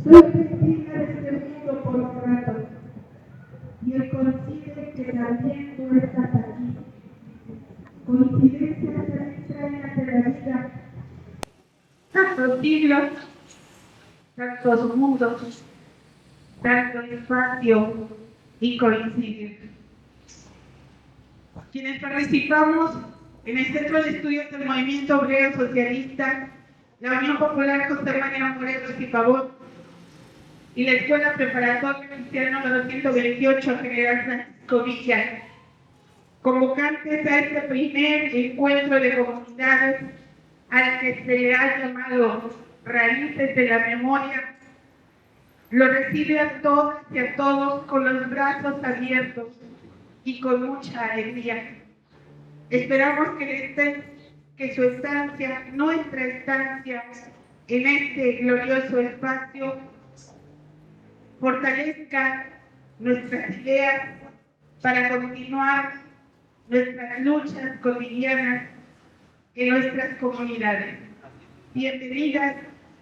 Soy testiga de este mundo por un rato, y él coincide que también tú estás aquí. Coincidencias tan extrañas de la vida, tantos siglos, tantos mundos, tanto espacio y coincidir. Quienes participamos en el Centro de Estudios del Movimiento Obrero Socialista, la Unión Popular José María Morelos y Pavón y la Escuela Preparatoria Cristiana número 128 General Francisco Villa, convocantes a este primer encuentro de comunidades al que se le ha llamado Raíces de la Memoria, lo recibe a todas y a todos con los brazos abiertos y con mucha alegría. Esperamos que su estancia, nuestra estancia, en este glorioso espacio, fortalezca nuestras ideas para continuar nuestras luchas cotidianas en nuestras comunidades. Bienvenidas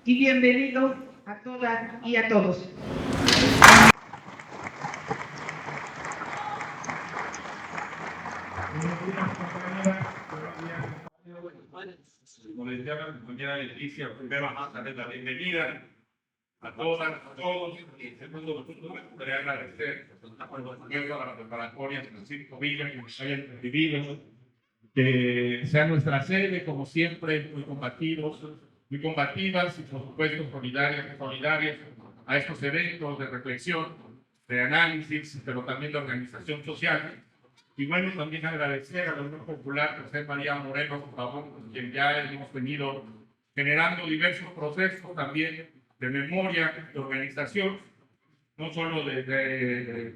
y bienvenidos a todas y a todos. Buenos días, compañeras. Buenos días. Como decía la compañera Leticia, primero vamos a darles la bienvenida a todas, a todos. Y en segundo punto, me gustaría agradecer a la preparatoria Francisco Villa que nos hayan recibido, que sea nuestra sede, como siempre, muy combativos, muy combativas y, por supuesto, solidarias a estos eventos de reflexión, de análisis, pero también de organización social. Y bueno, también agradecer a la Unión Popular José María Morelos, por favor, con quien ya hemos venido generando diversos procesos también de memoria, de organización, no solo desde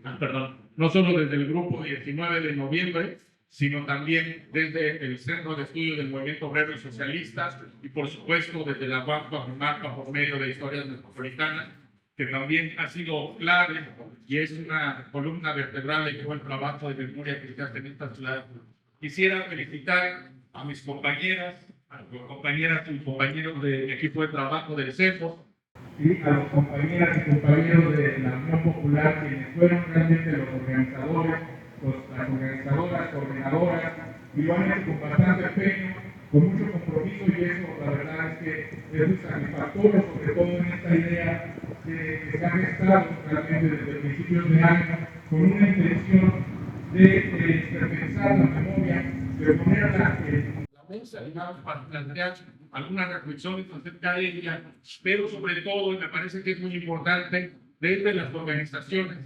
el grupo 19 de noviembre, sino también desde el Centro de Estudios del Movimiento Obrero y Socialista y por supuesto desde la UAMPA por medio de Historias Metropolitanas, que también ha sido clave y es una columna vertebral de todo el trabajo de memoria que se hace en esta ciudad. Quisiera felicitar a mis compañeras, y compañeros del equipo de trabajo del CEPO, y a los compañeras y compañeros de la Unión Popular, quienes fueron realmente los organizadores, las organizadoras, coordinadoras, y lo han hecho con bastante empeño, con mucho compromiso, y eso la verdad es que es muy satisfactorio, sobre todo en esta idea que se ha gestado realmente desde principios de año, con una intención de repensar la memoria, de ponerla en la mesa, digamos, para plantear algunas reflexiones acerca de ella, pero sobre todo, y me parece que es muy importante, desde las organizaciones,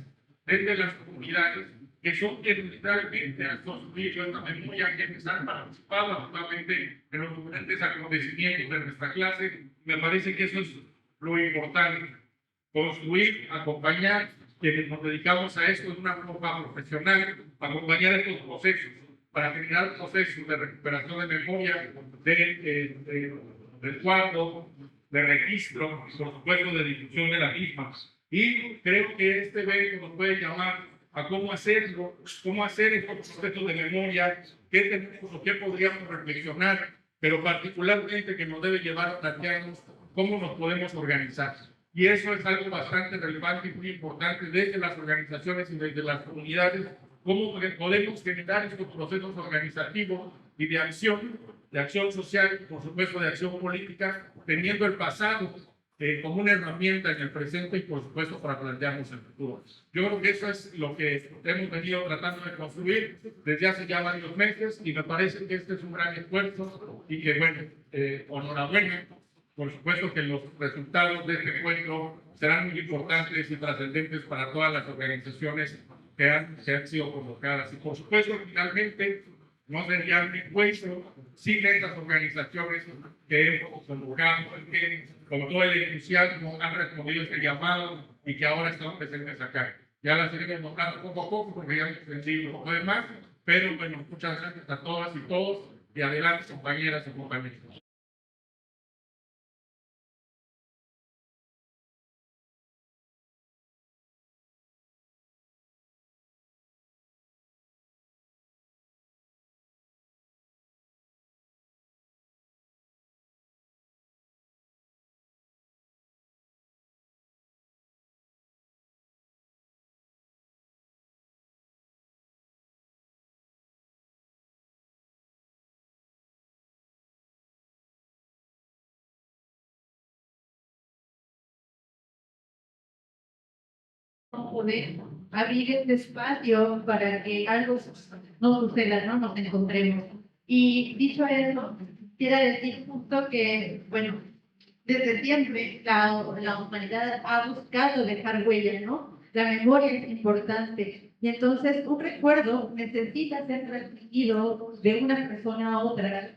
desde las comunidades, que son quienes realmente han construido esta memoria, quienes han participado actualmente en los diferentes acontecimientos de nuestra clase. Me parece que eso es lo importante, construir, acompañar, quienes nos dedicamos a esto de una forma profesional, acompañar estos procesos para generar procesos de recuperación de memoria, de resguardo, de registro y por supuesto de difusión de la misma. Y creo que este evento nos puede llamar a cómo hacerlo, cómo hacer estos procesos de memoria, qué tenemos o qué podríamos reflexionar, pero particularmente que nos debe llevar a plantearnos cómo nos podemos organizar. Y eso es algo bastante relevante y muy importante desde las organizaciones y desde las comunidades, cómo podemos generar estos procesos organizativos y de acción social, por supuesto de acción política, teniendo el pasado como una herramienta en el presente y por supuesto para plantearnos el futuro. Yo creo que eso es lo que hemos venido tratando de construir desde hace ya varios meses y me parece que este es un gran esfuerzo y que bueno, enhorabuena. Por supuesto que los resultados de este encuentro serán muy importantes y trascendentes para todas las organizaciones que han sido convocadas. Y por supuesto, finalmente, no sería un encuentro sin estas organizaciones que hemos convocado, que con todo el entusiasmo han respondido este llamado y que ahora están presentes acá. Ya las iremos nombrando poco a poco porque ya hemos entendido un poco de más, pero bueno, muchas gracias a todas y todos y adelante compañeras y compañeros. poder abrir este espacio para que algo no suceda, ¿no? Nos encontremos. Y dicho eso, quiero decir justo que, bueno, desde siempre la humanidad ha buscado dejar huella, ¿no? La memoria es importante. Y entonces un recuerdo necesita ser transmitido de una persona a otra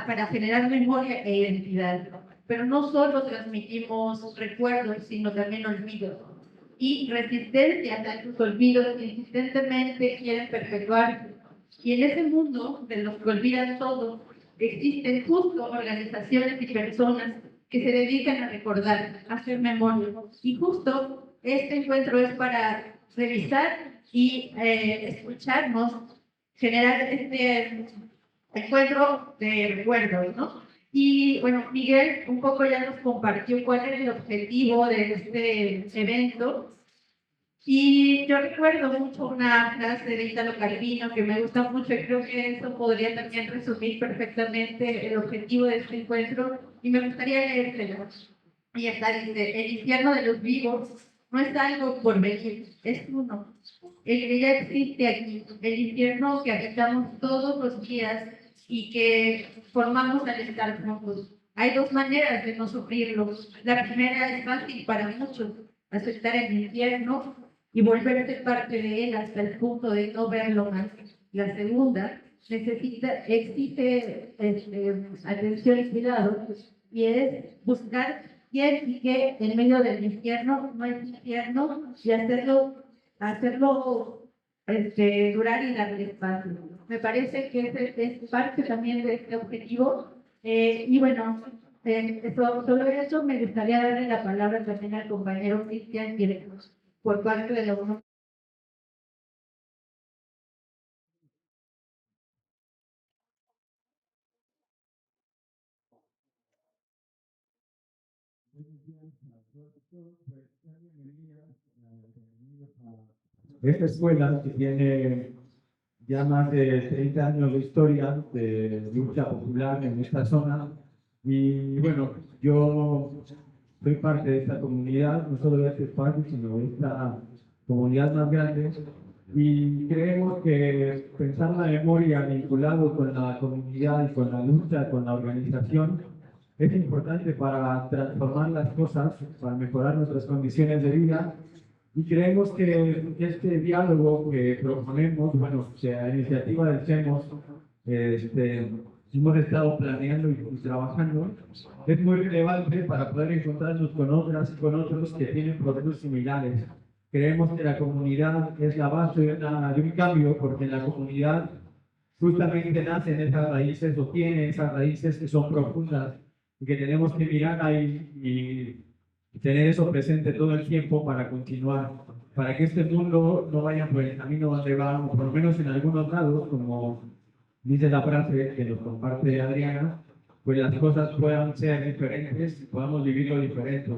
para generar memoria e identidad. Pero no solo transmitimos recuerdos, sino también olvidos. Y resistencia a estos olvidos que insistentemente quieren perpetuar. Y en ese mundo de los que olvidan todo, existen justo organizaciones y personas que se dedican a recordar, a hacer memoria. Y justo este encuentro es para revisar y escucharnos, generar este encuentro de recuerdos, ¿no? Y bueno, Miguel un poco ya nos compartió cuál es el objetivo de este evento. Y yo recuerdo mucho una frase de Italo Calvino que me gusta mucho y creo que eso podría también resumir perfectamente el objetivo de este encuentro y me gustaría leérselo. Y está, dice, el infierno de los vivos no es algo por venir, es uno. El que ya existe aquí, el infierno que habitamos todos los días y que formamos al estar juntos. Hay dos maneras de no sufrirlo. La primera es fácil para muchos, aceptar el infierno y volver a ser parte de él hasta el punto de no verlo más. La segunda exige atención y cuidado, y es buscar quién y qué en medio del infierno no es infierno y hacerlo durar y darle espacio. Me parece que es parte también de este objetivo. Y bueno, solo eso me gustaría darle la palabra también al compañero Cristian Guirejos por parte de la UNO. Esta escuela, que tiene ya más de 30 años de historia de lucha popular en esta zona, y bueno, yo soy parte de esta comunidad, no solo de este espacio, sino de esta comunidad más grande, y creemos que pensar la memoria vinculado con la comunidad y con la lucha, con la organización, es importante para transformar las cosas, para mejorar nuestras condiciones de vida. Y creemos que este diálogo que proponemos, bueno, que a iniciativa del CEMOS, hemos estado planeando y trabajando, es muy relevante para poder encontrarnos con otras y con otros que tienen procesos similares. Creemos que la comunidad es la base de un cambio, porque en la comunidad justamente nacen esas raíces o tienen esas raíces que son profundas y que tenemos que mirar ahí y tener eso presente todo el tiempo para continuar, para que este mundo no vaya por el camino donde va, o por lo menos en algunos lados, como dice la frase que nos comparte Adriana, pues las cosas puedan ser diferentes y podamos vivirlo diferente.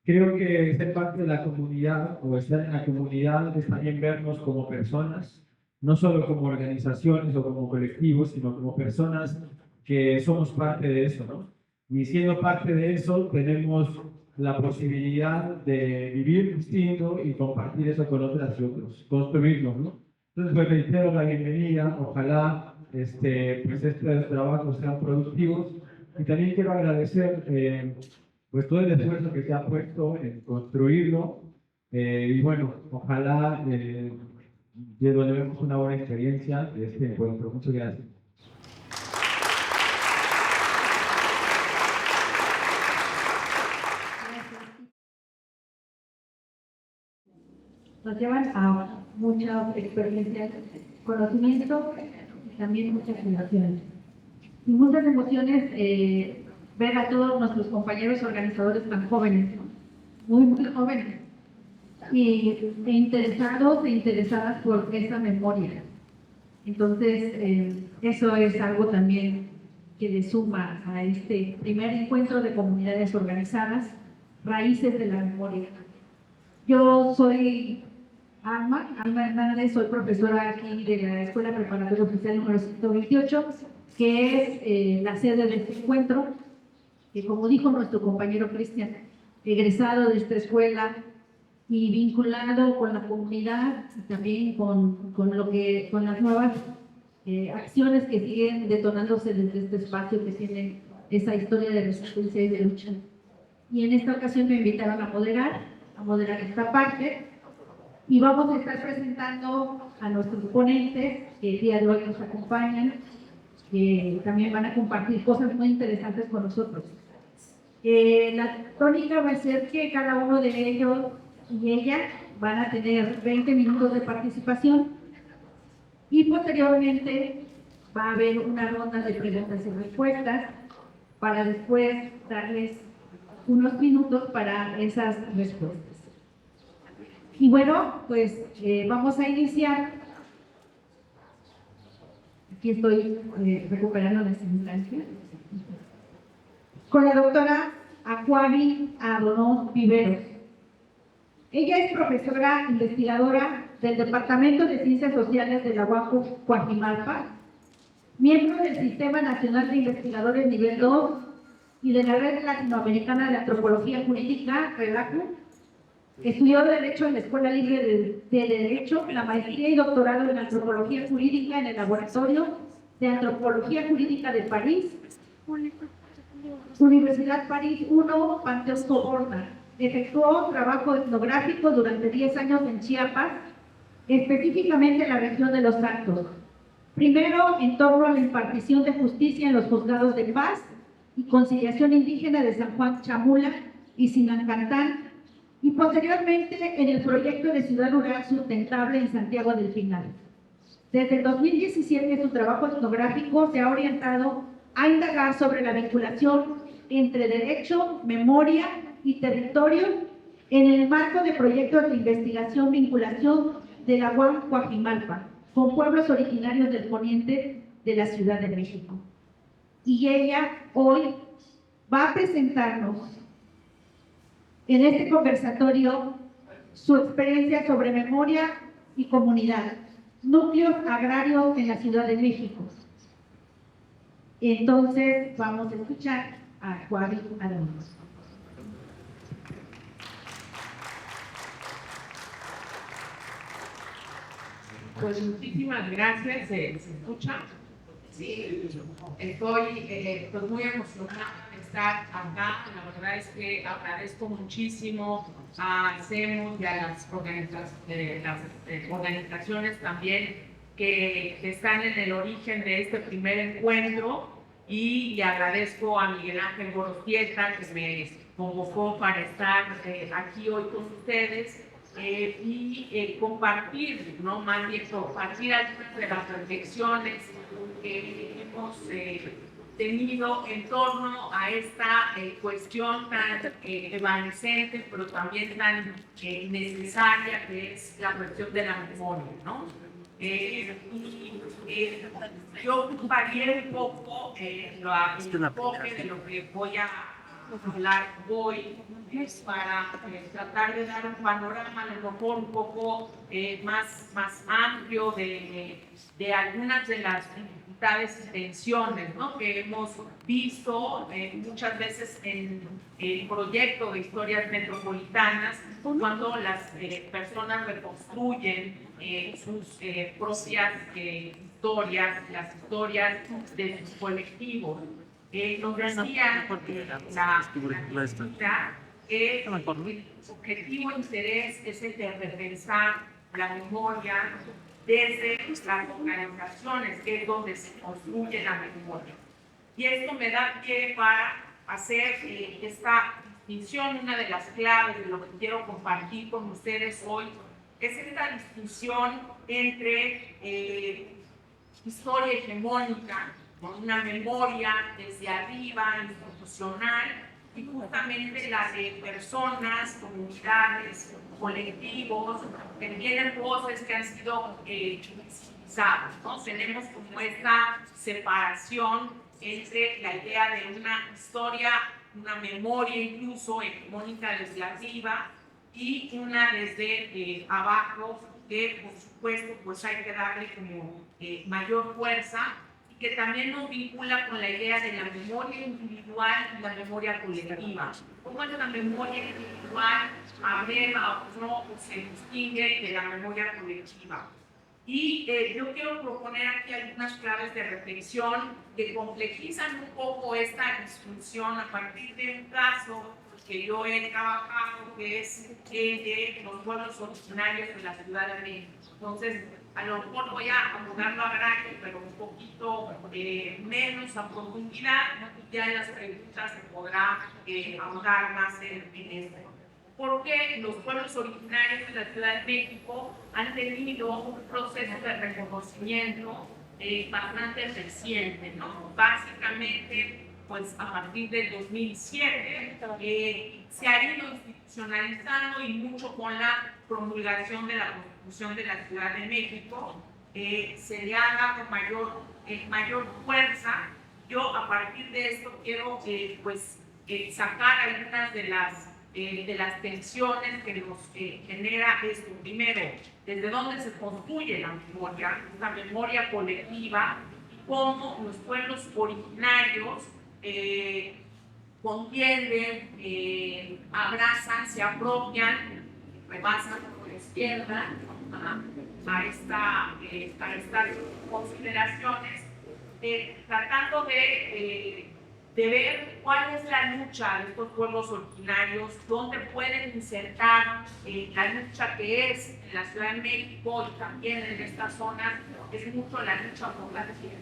Creo que ser parte de la comunidad o estar en la comunidad es también vernos como personas, no solo como organizaciones o como colectivos, sino como personas que somos parte de eso, ¿no? Y siendo parte de eso, tenemos la posibilidad de vivir distinto y compartir eso con otras y otros, construirlo, ¿no? Entonces, pues reitero la bienvenida, ojalá pues estos trabajos sean productivos y también quiero agradecer pues todo el esfuerzo que se ha puesto en construirlo y bueno, ojalá llevemos una buena experiencia de este encuentro. Muchas gracias. Nos llevan a mucha experiencia, conocimiento y también muchas emociones. Y muchas emociones ver a todos nuestros compañeros organizadores tan jóvenes, ¿no? Muy jóvenes, e interesados e interesadas por esa memoria. Entonces, eso es algo también que le suma a este primer encuentro de comunidades organizadas, raíces de la memoria. Yo soy Alma Hernández, soy profesora aquí de la Escuela Preparatoria Oficial número 128, que es la sede de este encuentro, que como dijo nuestro compañero Cristian, egresado de esta escuela y vinculado con la comunidad y también con las nuevas acciones que siguen detonándose desde este espacio que tiene esa historia de resistencia y de lucha. Y en esta ocasión me invitaron a moderar esta parte, y vamos a estar presentando a nuestros ponentes que el día de hoy nos acompañan, que también van a compartir cosas muy interesantes con nosotros. La tónica va a ser que cada uno de ellos y ella van a tener 20 minutos de participación, y posteriormente va a haber una ronda de preguntas y respuestas para después darles unos minutos para esas respuestas. Y bueno, pues vamos a iniciar. Aquí estoy recuperando las instancias. Con la doctora Acuavi Adonó Viveros. Ella es profesora investigadora del Departamento de Ciencias Sociales de la UACU Coajimalpa, miembro del Sistema Nacional de Investigadores Nivel 2 y de la Red Latinoamericana de Antropología Jurídica, RELACU. Estudió Derecho en la Escuela Libre de Derecho, la maestría y doctorado en Antropología Jurídica en el Laboratorio de Antropología Jurídica de París, Universidad París I, Panteón Soborna. Efectuó trabajo etnográfico durante 10 años en Chiapas, específicamente en la región de Los Altos. Primero, en torno a la impartición de justicia en los juzgados de paz y conciliación indígena de San Juan Chamula y Sinancantán, y posteriormente en el proyecto de Ciudad Rural Sustentable en Santiago del Pinal. Desde el 2017, su trabajo etnográfico se ha orientado a indagar sobre la vinculación entre derecho, memoria y territorio en el marco de proyectos de investigación vinculación de la UAM Coajimalpa con pueblos originarios del poniente de la Ciudad de México. Y ella hoy va a presentarnos en este conversatorio su experiencia sobre memoria y comunidad, núcleos agrarios en la Ciudad de México. Entonces vamos a escuchar a Acuavi Adonó. Pues muchísimas gracias, ¿se escucha? Sí, estoy pues muy emocionada de estar acá. La verdad es que agradezco muchísimo a CEMUS y a las organizaciones también que están en el origen de este primer encuentro, y le agradezco a Miguel Ángel Gorostieta que me convocó para estar aquí hoy con ustedes. Y compartir, ¿no? Más bien compartir algunas de las reflexiones que hemos tenido en torno a esta cuestión tan evanescente, pero también tan necesaria, que es la cuestión de la memoria, ¿no? Yo ocuparía un poco el enfoque de lo que voy a hablar hoy, para tratar de dar un panorama a lo mejor un poco más amplio de algunas de las dificultades y tensiones, ¿no?, que hemos visto muchas veces en el proyecto de historias metropolitanas, cuando las personas reconstruyen sus propias historias, las historias de sus colectivos. Nos decía que el objetivo e interés es el de repensar la memoria desde las organizaciones, que es donde se construye la memoria. Y esto me da pie para hacer esta distinción. Una de las claves de lo que quiero compartir con ustedes hoy es esta distinción entre historia hegemónica, con una memoria desde arriba, institucional, y justamente la de personas, comunidades, colectivos, que tienen voces que han sido invisibilizadas, ¿no? Tenemos como esta separación entre la idea de una historia, una memoria incluso hegemónica desde arriba, y una desde abajo, que por supuesto pues hay que darle como mayor fuerza, que también nos vincula con la idea de la memoria individual y la memoria colectiva. ¿Cómo es la memoria individual abreva o no se distingue de la memoria colectiva? Y yo quiero proponer aquí algunas claves de reflexión que complejizan un poco esta discusión a partir de un caso que yo he trabajado, que es el de los pueblos originarios de la Ciudad de México. Entonces, a lo mejor voy a abordarlo a grande, pero un poquito menos a profundidad. Ya en las preguntas se podrá ahondar más en esto. Porque los pueblos originarios de la Ciudad de México han tenido un proceso de reconocimiento bastante reciente, ¿no? Básicamente, pues a partir del 2007 se ha ido institucionalizando y mucho con la promulgación de la Constitución de la Ciudad de México se le ha dado mayor fuerza. Yo a partir de esto quiero sacar algunas de las tensiones que nos genera esto. Primero, desde dónde se construye la memoria colectiva, cómo los pueblos originarios contienden, abrazan, se apropian, rebasan por la izquierda a estas consideraciones, tratando de ver cuál es la lucha de estos pueblos originarios, dónde pueden insertar la lucha que es en la Ciudad de México y también en esta zona, es mucho la lucha por la tierra,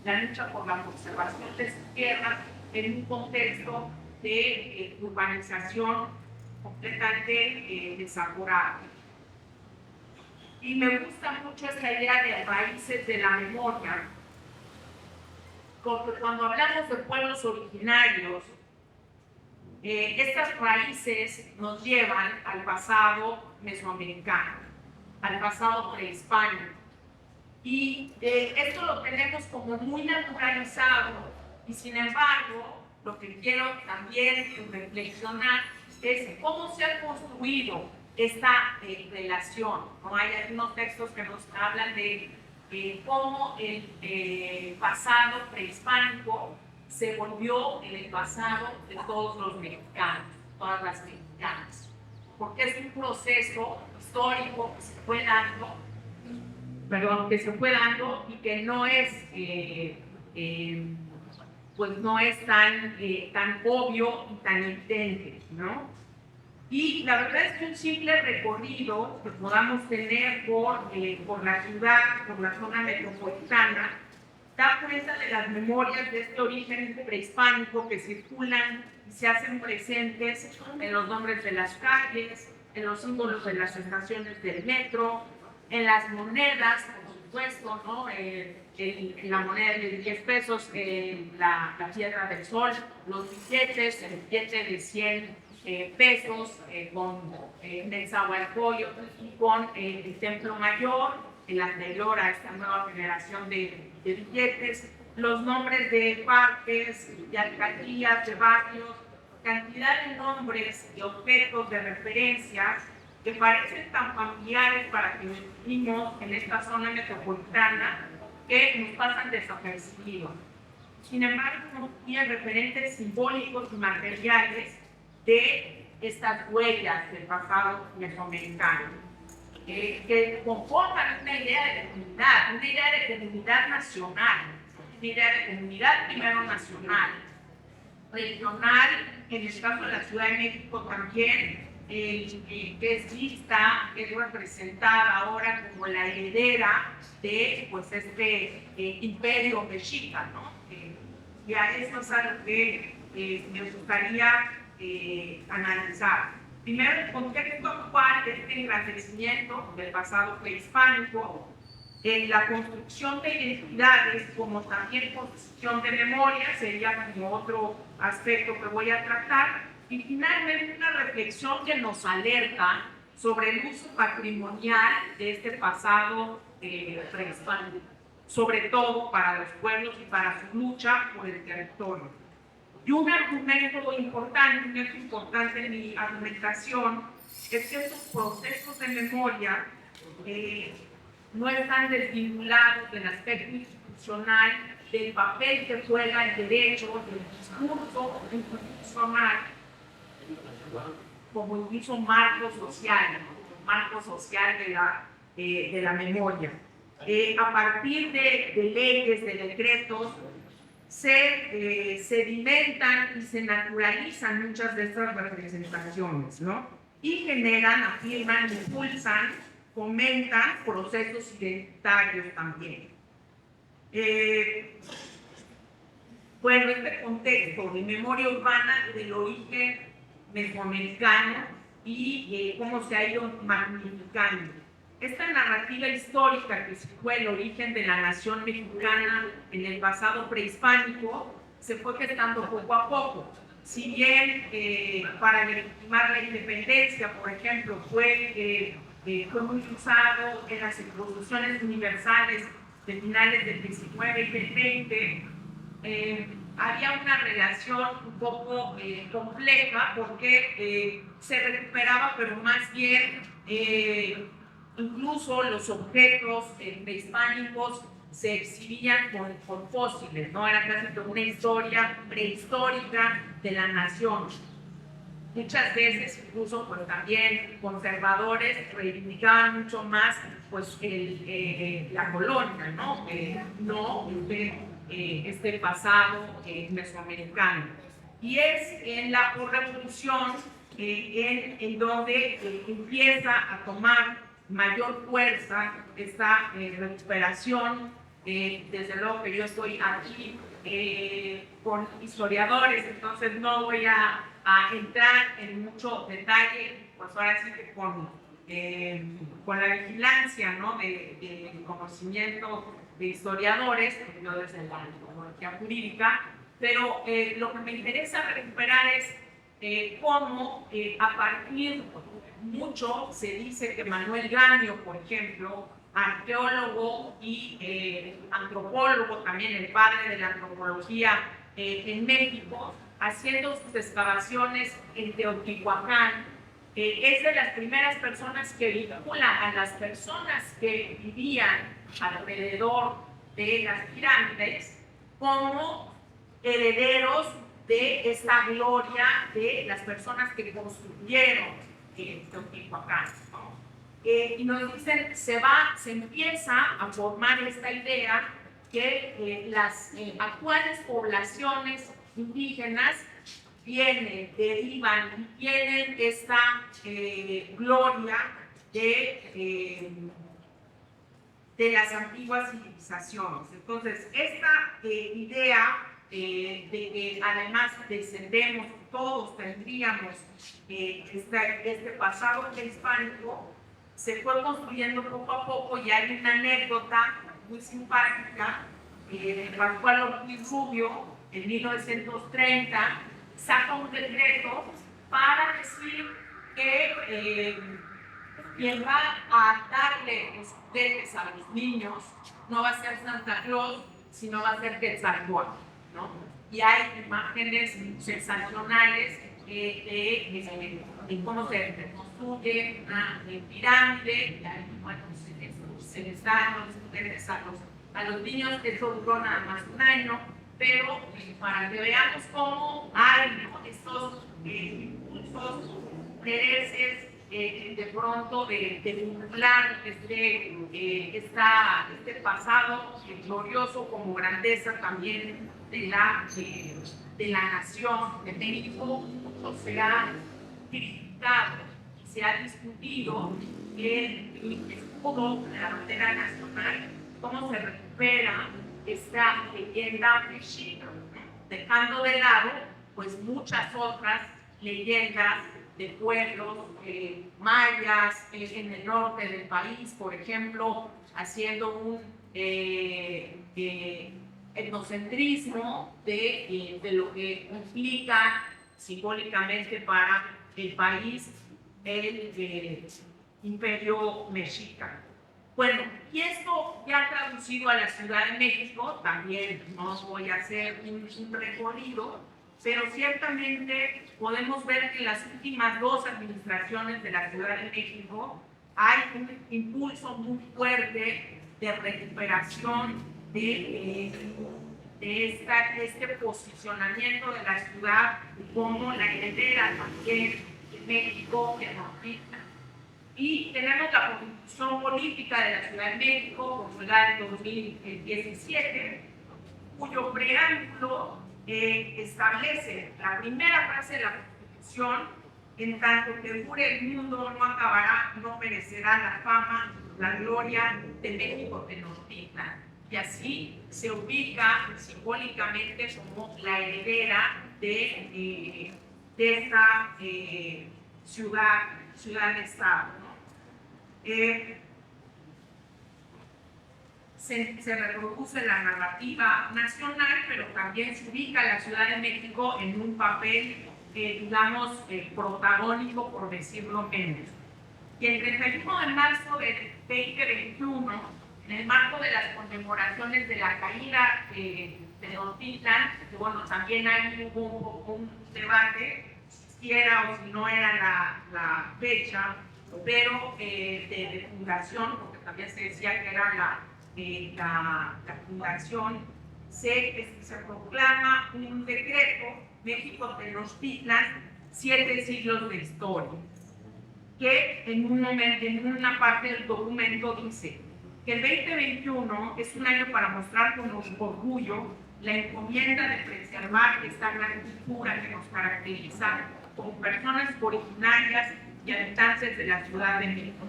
la lucha por la conservación de su tierra en un contexto de urbanización completamente desaforada. Y me gusta mucho esta idea de raíces de la memoria, porque cuando hablamos de pueblos originarios, estas raíces nos llevan al pasado mesoamericano, al pasado prehispánico. Y esto lo tenemos como muy naturalizado, y sin embargo, lo que quiero también reflexionar es cómo se ha construido esta relación, ¿no? Hay algunos textos que nos hablan de cómo el pasado prehispánico se volvió en el pasado de todos los mexicanos, todas las mexicanas, porque es un proceso histórico que se fue dando, y que no es pues no es tan obvio y tan evidente, ¿no? Y la verdad es que un simple recorrido que podamos tener por la ciudad, por la zona metropolitana, da cuenta de las memorias de este origen prehispánico que circulan y se hacen presentes en los nombres de las calles, en los símbolos de las estaciones del metro, en las monedas, por supuesto, ¿no? La moneda de 10 pesos, la piedra del sol, los billetes, el billete de 100 pesos con Nezahualcóyotl y con el Templo Mayor, el anterior a esta nueva generación de billetes, los nombres de parques, de alcaldías, de barrios, cantidad de nombres y objetos de referencia que parecen tan familiares para que vivimos en esta zona metropolitana que nos pasan desapercibidos. Sin embargo, nos tienen referentes simbólicos y materiales de estas huellas del pasado mesoamericano, que conforman una idea de comunidad nacional, una idea de comunidad primero nacional, regional, en el caso de la Ciudad de México también, que es vista, que es representada ahora como la heredera de pues, este imperio mexica, ¿no? Y a eso es algo que me gustaría analizar. Primero, el contexto actual de este engrandecimiento del pasado prehispánico, la construcción de identidades, como también construcción de memoria, sería como otro aspecto que voy a tratar, y finalmente una reflexión que nos alerta sobre el uso patrimonial de este pasado prehispánico, sobre todo para los pueblos y para su lucha por el territorio. Y un argumento importante en mi argumentación es que estos procesos de memoria no están desvinculados del aspecto institucional del papel que juega el derecho, del discurso institucional, como incluso marco social, de la memoria. A partir de leyes, de decretos, se sedimentan y se naturalizan muchas de estas representaciones, ¿no? Y generan, afirman, impulsan, fomentan procesos identitarios también. Bueno, este contexto de memoria urbana del origen mesoamericano y cómo se ha ido magnificando. Esta narrativa histórica que fue el origen de la nación mexicana en el pasado prehispánico se fue gestando poco a poco. Si bien para legitimar la independencia, por ejemplo, fue muy usado en las revoluciones universales de finales del 19 y del 20, había una relación un poco compleja porque se recuperaba, pero más bien incluso los objetos prehispánicos se exhibían con fósiles, ¿no? Era casi como una historia prehistórica de la nación. Muchas veces, incluso pues, también conservadores reivindicaban mucho más pues, la colonia, ¿no? Este pasado mesoamericano. Y es en la revolución en donde empieza a tomar mayor fuerza esta recuperación. Desde luego que yo estoy aquí con historiadores, entonces no voy a entrar en mucho detalle, pues ahora sí que con la vigilancia, ¿no? del conocimiento de historiadores, no desde la antropología jurídica, pero lo que me interesa recuperar es cómo a partir mucho se dice que Manuel Gaño, por ejemplo, arqueólogo y antropólogo, también el padre de la antropología en México, haciendo sus excavaciones en Teotihuacán, es de las primeras personas que vincula a las personas que vivían alrededor de las pirámides como herederos de esta gloria de las personas que construyeron Teotihuacán, ¿no? Y nos dicen, se empieza a formar esta idea que las actuales poblaciones indígenas derivan y tienen esta gloria de las antiguas civilizaciones. Entonces, esta idea de que además descendemos, todos tendríamos este pasado prehispánico, se fue construyendo poco a poco. Y hay una anécdota muy simpática de Pascual Ortiz Rubio en 1930 saca un decreto para decir que quien va a darle los juguetes a los niños no va a ser Santa Claus, sino va a ser Quetzalcóatl, ¿no? Y hay imágenes sensacionales de cómo se construye una pirámide. Y ahí, bueno, se les da los juguetes a los niños. Eso duró nada más un año, pero para que veamos cómo hay, ¿no? Estos impulsos, intereses de pronto de vincular este pasado glorioso como grandeza también de la nación de México. Se ha criticado y se ha discutido el escudo de la bandera nacional, cómo se recupera esta leyenda mexica, dejando de lado pues muchas otras leyendas de pueblos mayas en el norte del país, por ejemplo, haciendo un etnocentrismo de lo que implica simbólicamente para el país el imperio mexica. Bueno, y esto ya traducido a la Ciudad de México, también no voy a hacer un recorrido, pero ciertamente podemos ver que en las últimas 2 administraciones de la Ciudad de México hay un impulso muy fuerte de recuperación de este posicionamiento de la ciudad como la heredera también de México, Tenochtitlan. Y tenemos la Constitución Política de la Ciudad de México, promulgada en 2017, cuyo preámbulo establece la primera frase de la Constitución: en tanto que dure el mundo, no acabará, no merecerá la fama, la gloria de México Tenochtitlan. Y así se ubica simbólicamente como la heredera de esta ciudad-estado, ¿no? Se reproduce la narrativa nacional, pero también se ubica la Ciudad de México en un papel, digamos, protagónico, por decirlo menos. Y el 31 de marzo del 2021, en el marco de las conmemoraciones de la caída de Tenochtitlan, que bueno, también ahí hubo un debate si era o si no era la fecha, pero de fundación, porque también se decía que era la fundación, se proclama un decreto, México Tenochtitlan, 7 siglos de historia, que en una parte del documento dice que el 2021 es un año para mostrar con orgullo la encomienda de preservar esta gran cultura que nos caracteriza como personas originarias y habitantes de la Ciudad de México.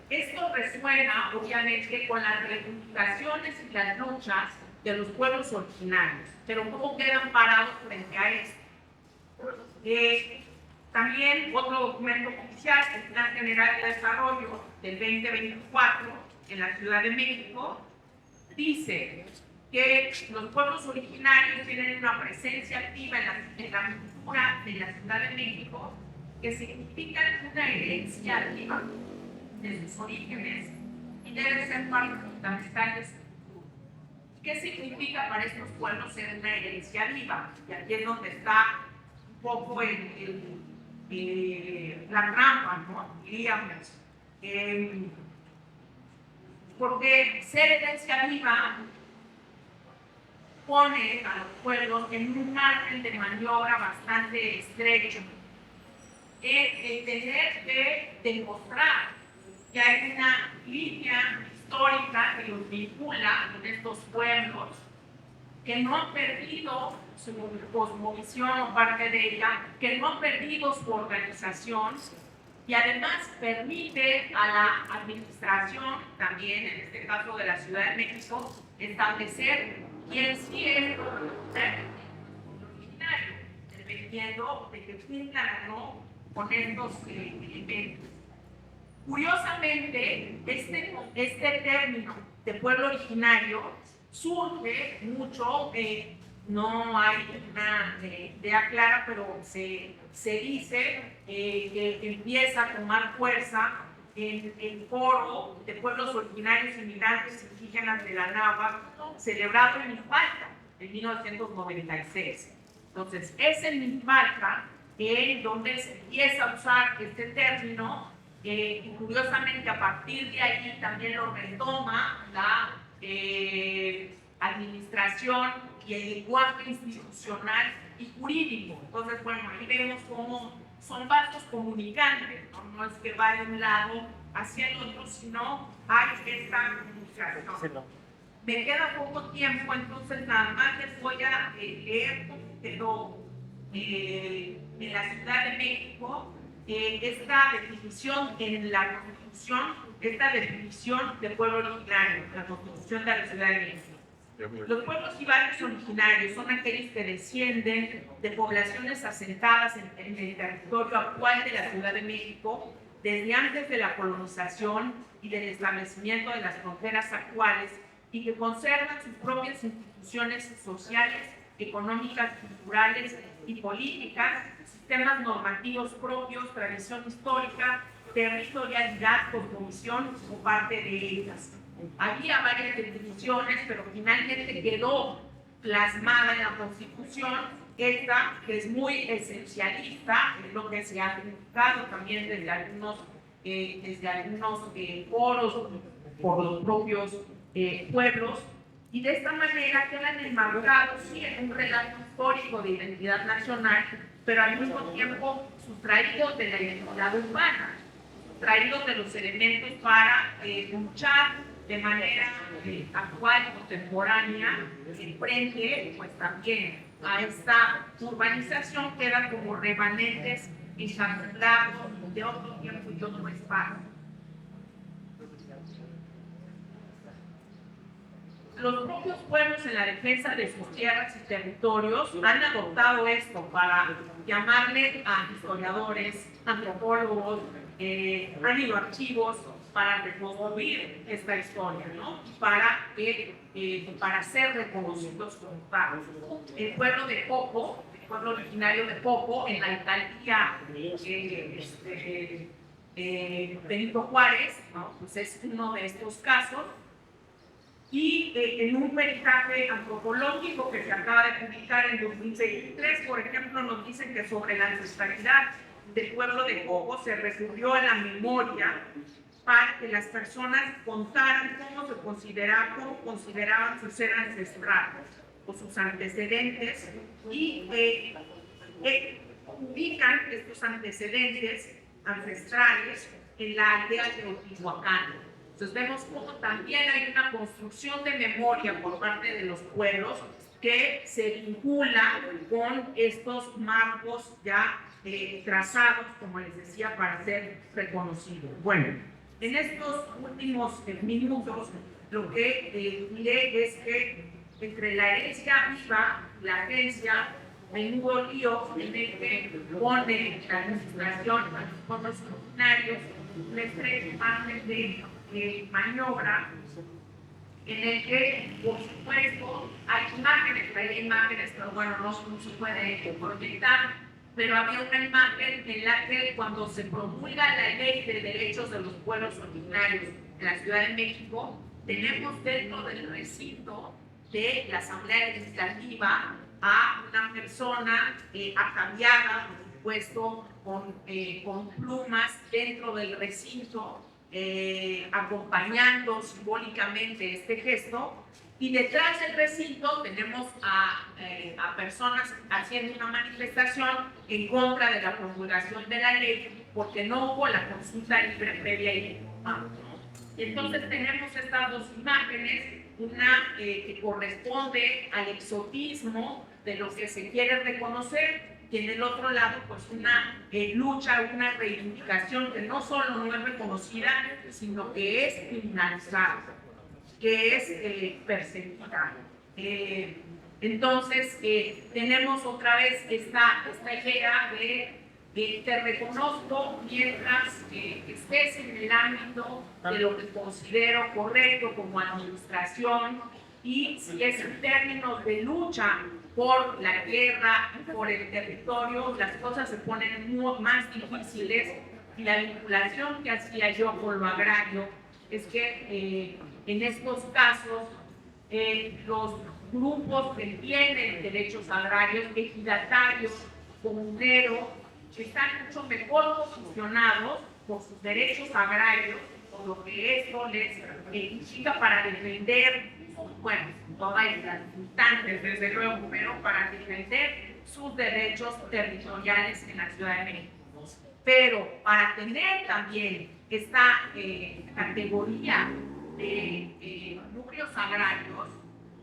Esto resuena, obviamente, con las reivindicaciones y las luchas de los pueblos originarios, pero ¿cómo quedan parados frente a esto? También otro documento oficial, el Plan General de Desarrollo del 2024 en la Ciudad de México, dice que los pueblos originarios tienen una presencia activa en la cultura de la Ciudad de México, que significa una herencia activa de sus orígenes y debe ser parte fundamental de su cultura. ¿Qué significa para estos pueblos ser una herencia viva? Y aquí es donde está un poco la trampa, ¿no? Diríamos. Porque ser herencia viva pone a los pueblos en un margen de maniobra bastante estrecho. El tener que demostrar que hay una línea histórica que los vincula con estos pueblos, que no han perdido su cosmovisión o parte de ella, que no han perdido su organización, y además permite a la administración, también en este caso de la Ciudad de México, establecer quién sí es originario, dependiendo de que cumplan o no con estos elementos. Curiosamente, este término de pueblo originario surge mucho, no hay una idea clara, pero se dice que empieza a tomar fuerza en el foro de pueblos originarios inmigrantes indígenas de la Náhuatl, celebrado en Milpalta en 1996. Entonces, es en Milpalta donde se empieza a usar este término, y curiosamente a partir de ahí también lo retoma la administración y el lenguaje institucional y jurídico. Entonces, bueno, ahí vemos cómo son vasos comunicantes, no es que va de un lado hacia el otro, sino hay esta comunicación. Me queda poco tiempo, entonces nada más les voy a leer cómo quedó en la Ciudad de México esta definición en la Constitución, esta definición del pueblo originario, la Constitución de la Ciudad de México. Los pueblos y barrios originarios son aquellos que descienden de poblaciones asentadas en el territorio actual de la Ciudad de México desde antes de la colonización y del establecimiento de las fronteras actuales, y que conservan sus propias instituciones sociales, económicas, culturales y políticas, sistemas normativos propios, tradición histórica, territorialidad, cosmovisión o parte de ellas. Había varias definiciones, pero finalmente quedó plasmada en la Constitución esta, que es muy esencialista, es lo que se ha criticado también desde algunos foros por los propios pueblos, Y de esta manera quedan enmarcados sí, en un relato histórico de identidad nacional, pero al mismo tiempo sustraídos de la identidad urbana, sustraídos de los elementos para luchar de manera actual, contemporánea, frente pues también a esta urbanización que queda como remanentes ensamblados de otro tiempo y de otro espacio. Los propios pueblos en la defensa de sus tierras y territorios han adoptado esto para llamarle a historiadores, antropólogos, han ido a archivos para reconstruir esta historia, ¿no? Para ser reconocidos como tal. El pueblo de Popo, el pueblo originario de Popo, en la alcaldía Benito Juárez, ¿no? Pues es uno de estos casos. Y en un peritaje antropológico que se acaba de publicar en 2023, por ejemplo, nos dicen que sobre la ancestralidad del pueblo de Popo se recurrió a la memoria para que las personas contaran cómo consideraban su ser ancestral o sus antecedentes y ubican estos antecedentes ancestrales en la aldea de Teotihuacán. Entonces vemos cómo también hay una construcción de memoria por parte de los pueblos que se vincula con estos marcos ya trazados, como les decía, para ser reconocidos. Bueno, en estos últimos minutos lo que diré es que entre la herencia viva, la agencia, menudo lío en el que pone la administración a los pueblos originarios, les trae imagen de maniobra en el que, por supuesto, hay imágenes, pero bueno, no se puede proyectar, pero había una imagen en la que cuando se promulga la ley de derechos de los pueblos originarios en la Ciudad de México, tenemos dentro del recinto de la Asamblea Legislativa a una persona ataviada, por supuesto, con plumas dentro del recinto, acompañando simbólicamente este gesto, y detrás del recinto tenemos a personas haciendo una manifestación en contra de la promulgación de la ley porque no hubo la consulta libre previa y informada. Entonces tenemos estas dos imágenes, una que corresponde al exotismo de lo que se quiere reconocer, y en el otro lado, pues una lucha, una reivindicación que no solo no es reconocida, sino que es criminalizada, que es perseguida. Entonces, tenemos otra vez esta idea de te reconozco mientras estés en el ámbito de lo que considero correcto como administración, y si es en términos de lucha por la tierra, por el territorio, las cosas se ponen más difíciles, y la vinculación que hacía yo con lo agrario es que en estos casos los grupos que tienen derechos agrarios, ejidatarios, comuneros, están mucho mejor posicionados por sus derechos agrarios, por lo que esto les significa para defender, bueno, todas las instantes, desde luego, pero para defender sus derechos territoriales en la Ciudad de México. Pero para tener también esta categoría de núcleos agrarios,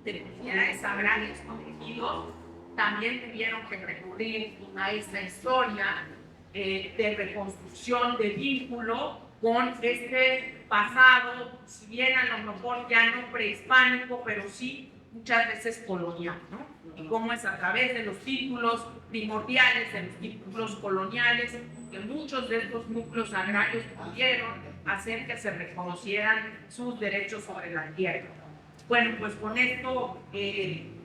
de comunidades agrarias protegidos, también tuvieron que recurrir a esta historia de reconstrucción de vínculo con este pasado, si bien a lo mejor ya no prehispánico, pero sí muchas veces colonial, ¿no? Y cómo es a través de los títulos primordiales, de los títulos coloniales, que muchos de estos núcleos agrarios pudieron hacer que se reconocieran sus derechos sobre la tierra. Bueno, pues con esto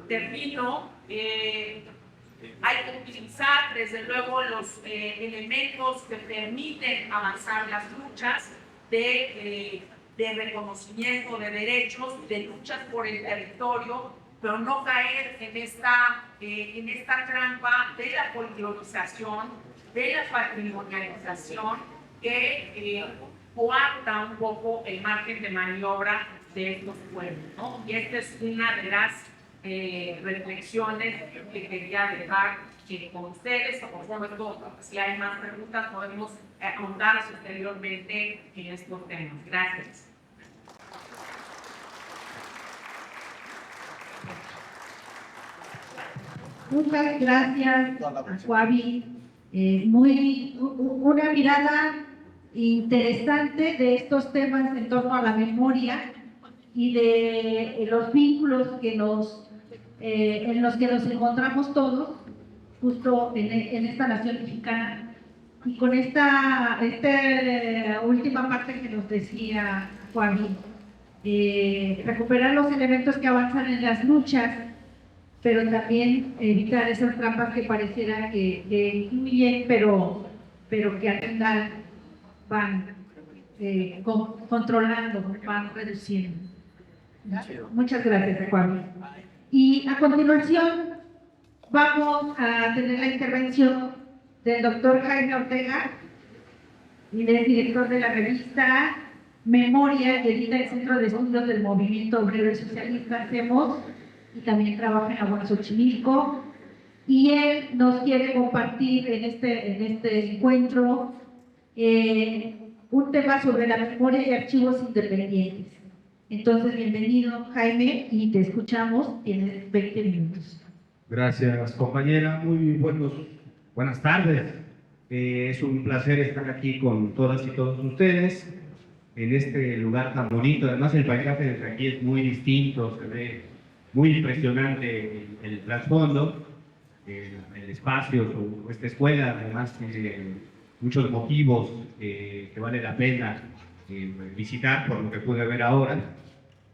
termino. Hay que utilizar, desde luego, los elementos que permiten avanzar las luchas de reconocimiento de derechos, de luchas por el territorio, pero no caer en esta trampa de la politización, de la patrimonialización que coarta un poco el margen de maniobra de estos pueblos, ¿no? Y esta es una de las reflexiones que quería dejar con ustedes. Por supuesto, si hay más preguntas, podemos ahondar posteriormente en estos temas. Gracias. Muchas gracias a Juavi. Una mirada interesante de estos temas en torno a la memoria y de los vínculos que en los que nos encontramos todos, justo en esta nación mexicana. Y con esta última parte que nos decía Juavi, recuperar los elementos que avanzan en las luchas, pero también evitar esas trampas que pareciera que incluyen, pero que al final van controlando, van reduciendo. Muchas gracias, Juan. Y a continuación vamos a tener la intervención del doctor Jaime Ortega, y es director de la revista Memoria, que edita el Centro de Estudios del Movimiento Obrero y Socialista, CEMOS, y también trabaja en Aguas Xochimilco, y él nos quiere compartir en este encuentro un tema sobre la memoria y archivos independientes. Entonces, bienvenido, Jaime, y te escuchamos, tienes 20 minutos. Gracias, compañera, muy buenas tardes. Es un placer estar aquí con todas y todos ustedes en este lugar tan bonito. Además, el paisaje desde aquí es muy distinto, se ve muy impresionante el trasfondo, el espacio, esta escuela. Además tiene muchos motivos que vale la pena visitar, por lo que pude ver ahora.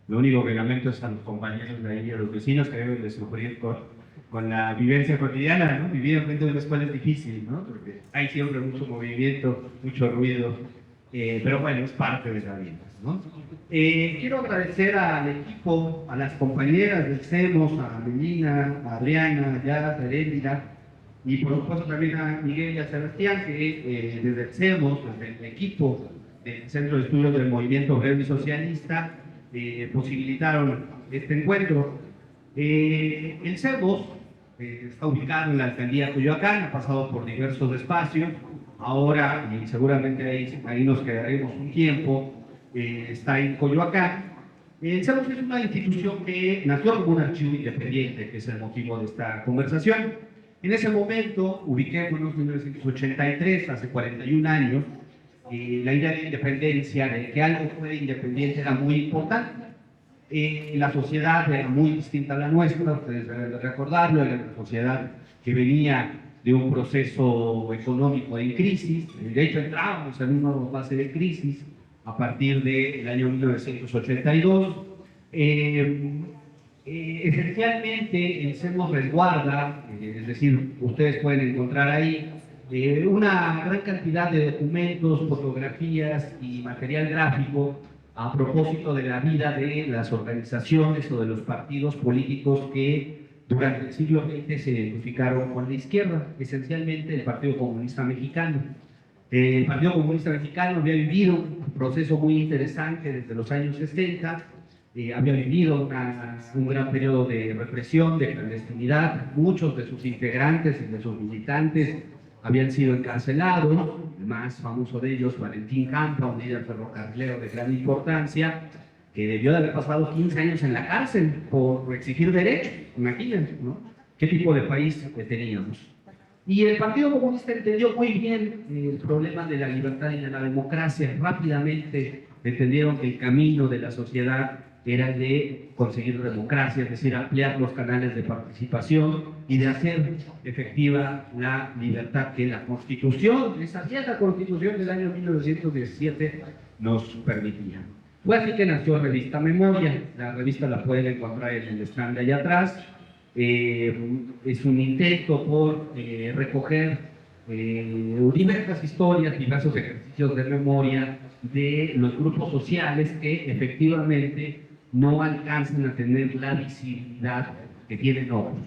Lo único que lamento es a los compañeros de ahí y a los vecinos que deben de sufrir con la vivencia cotidiana, ¿no? Vivir enfrente de una escuela es difícil, ¿no? Porque hay siempre mucho movimiento, mucho ruido, pero bueno, es parte de la vida, ¿no? Quiero agradecer al equipo, a las compañeras del CEMOS, a Melina, a Adriana, a Yara, a Erendira, y por supuesto también a Miguel y a Sebastián, que desde el CEMOS, desde el equipo del Centro de Estudios del Movimiento Obrero y Socialista, posibilitaron este encuentro. El CEMOS está ubicado en la alcaldía de Coyoacán, ha pasado por diversos espacios, ahora, y seguramente ahí nos quedaremos un tiempo, está en Coyoacán. El CEMOS es una institución que nació como un archivo independiente, que es el motivo de esta conversación. En ese momento, ubiquémonos en 1983, hace 41 años, la idea de independencia, de que algo fuera independiente, era muy importante. La sociedad era muy distinta a la nuestra, ustedes deben de recordarlo, era una sociedad que venía de un proceso económico en crisis. De hecho, entrábamos en una fase de crisis a partir del año 1982. Esencialmente, el CEMOS resguarda, es decir, ustedes pueden encontrar ahí una gran cantidad de documentos, fotografías y material gráfico a propósito de la vida de las organizaciones o de los partidos políticos que durante el siglo XX se identificaron con la izquierda, esencialmente el Partido Comunista Mexicano. El Partido Comunista Mexicano había vivido un proceso muy interesante desde los años 60, había vivido un gran periodo de represión, de clandestinidad. Muchos de sus integrantes y de sus militantes habían sido encarcelados, el más famoso de ellos, Valentín Campa, un líder ferrocarrilero de gran importancia, que debió de haber pasado 15 años en la cárcel por exigir derechos. Imagínense, ¿no? ¿Qué tipo de país teníamos? Y el Partido Comunista entendió muy bien el problema de la libertad y de la democracia. Rápidamente entendieron que el camino de la sociedad era el de conseguir democracia, es decir, ampliar los canales de participación y de hacer efectiva la libertad que la Constitución, esa vieja Constitución del año 1917, nos permitía. Fue así que nació la revista Memoria. La revista la pueden encontrar en el stand de allá atrás. Es un intento por recoger diversas historias, diversos ejercicios de memoria de los grupos sociales que efectivamente no alcanzan a tener la visibilidad que tienen otros.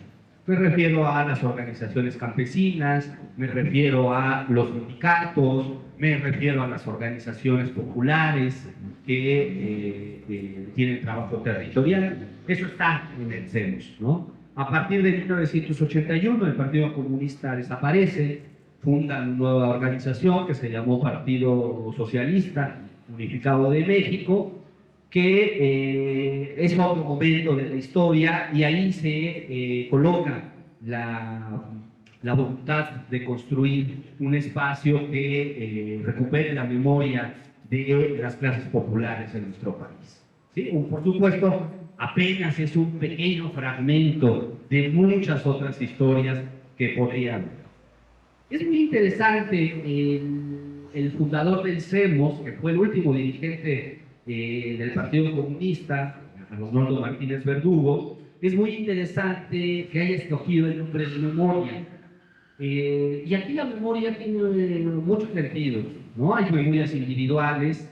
Me refiero a las organizaciones campesinas, me refiero a los sindicatos, me refiero a las organizaciones populares que tienen trabajo territorial. Eso está en el CEMOS, ¿no? A partir de 1981 el Partido Comunista desaparece, fundan una nueva organización que se llamó Partido Socialista Unificado de México, que es otro momento de la historia, y ahí se coloca la voluntad de construir un espacio que recupere la memoria de las clases populares en nuestro país. ¿Sí? Por supuesto, apenas es un pequeño fragmento de muchas otras historias que podrían. Es muy interesante el fundador del CEMOS, que fue el último dirigente del Partido Comunista, Arnoldo Martínez Verdugo. Es muy interesante que haya escogido el nombre de memoria. Y aquí la memoria tiene muchos sentidos, ¿no? Hay memorias individuales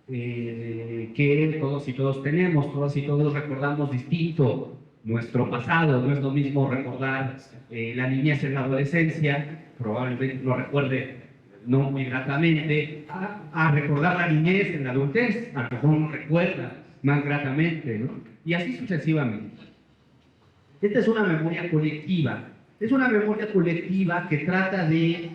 que todos y todos tenemos, todos y todos recordamos distinto nuestro pasado. No es lo mismo recordar la niñez en la adolescencia, probablemente lo recuerde no muy gratamente, a recordar la niñez en la adultez, a lo mejor uno recuerda más gratamente, ¿no? Y así sucesivamente. Esta es una memoria colectiva. Es una memoria colectiva que trata de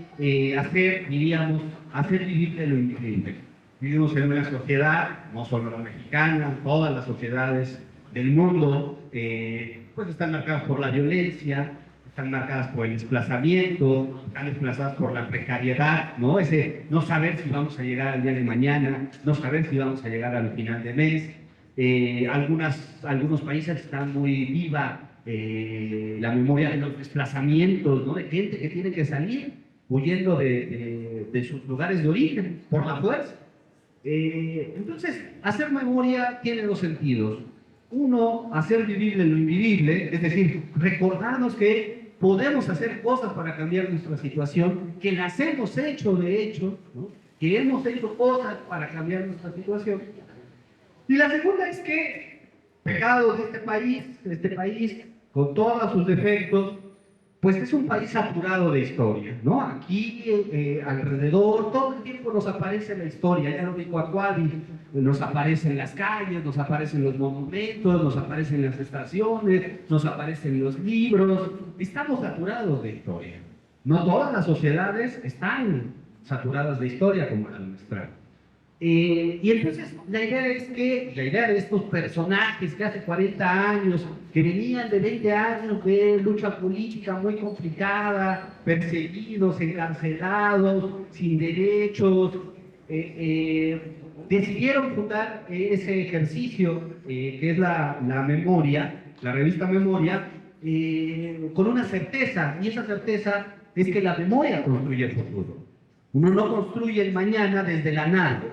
hacer, diríamos, hacer vivible lo invisible. Vivimos en una sociedad, no solo la mexicana, todas las sociedades del mundo, pues están marcadas por la violencia, están marcadas por el desplazamiento, están desplazadas por la precariedad, ¿no? Ese no saber si vamos a llegar al día de mañana, no saber si vamos a llegar al final de mes. Algunos países están muy viva la memoria de los desplazamientos, ¿no? De gente que tiene que salir huyendo de sus lugares de origen por la fuerza. Entonces, hacer memoria tiene dos sentidos. Uno, hacer vivible lo invivible, es decir, recordarnos que podemos hacer cosas para cambiar nuestra situación, que las hemos hecho de hecho, ¿no? Que hemos hecho cosas para cambiar nuestra situación. Y la segunda es que pecados de este país, con todos sus defectos, pues es un país saturado de historia, ¿no? Aquí alrededor todo el tiempo nos aparece la historia, ya lo dijo Acuadi, nos aparecen las calles, nos aparecen los monumentos, nos aparecen las estaciones, nos aparecen los libros. Estamos saturados de historia. No todas las sociedades están saturadas de historia como la nuestra. Y entonces la idea de estos personajes que hace 40 años, que venían de 20 años de lucha política muy complicada, perseguidos, encarcelados, sin derechos, decidieron fundar ese ejercicio que es la memoria, la revista Memoria, con una certeza, y esa certeza es que la memoria construye el futuro. Uno no construye el mañana desde la nada.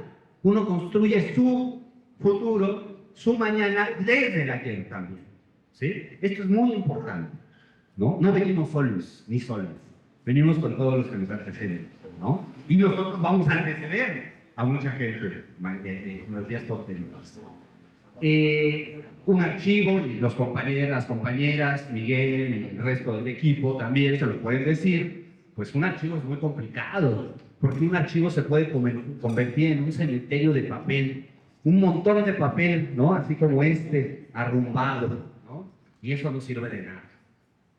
Uno construye su futuro, su mañana, desde el ayer también. ¿Sí? Esto es muy importante, ¿no? No venimos solos, ni solas. Venimos con todos los que nos anteceden, ¿no? Y nosotros vamos a anteceder a mucha gente en los días posteriores. Un archivo, y las compañeras, Miguel y el resto del equipo también se lo pueden decir, pues un archivo es muy complicado. Porque un archivo se puede convertir en un cementerio de papel, un montón de papel, ¿no? Así como arrumbado, ¿no? Y eso no sirve de nada.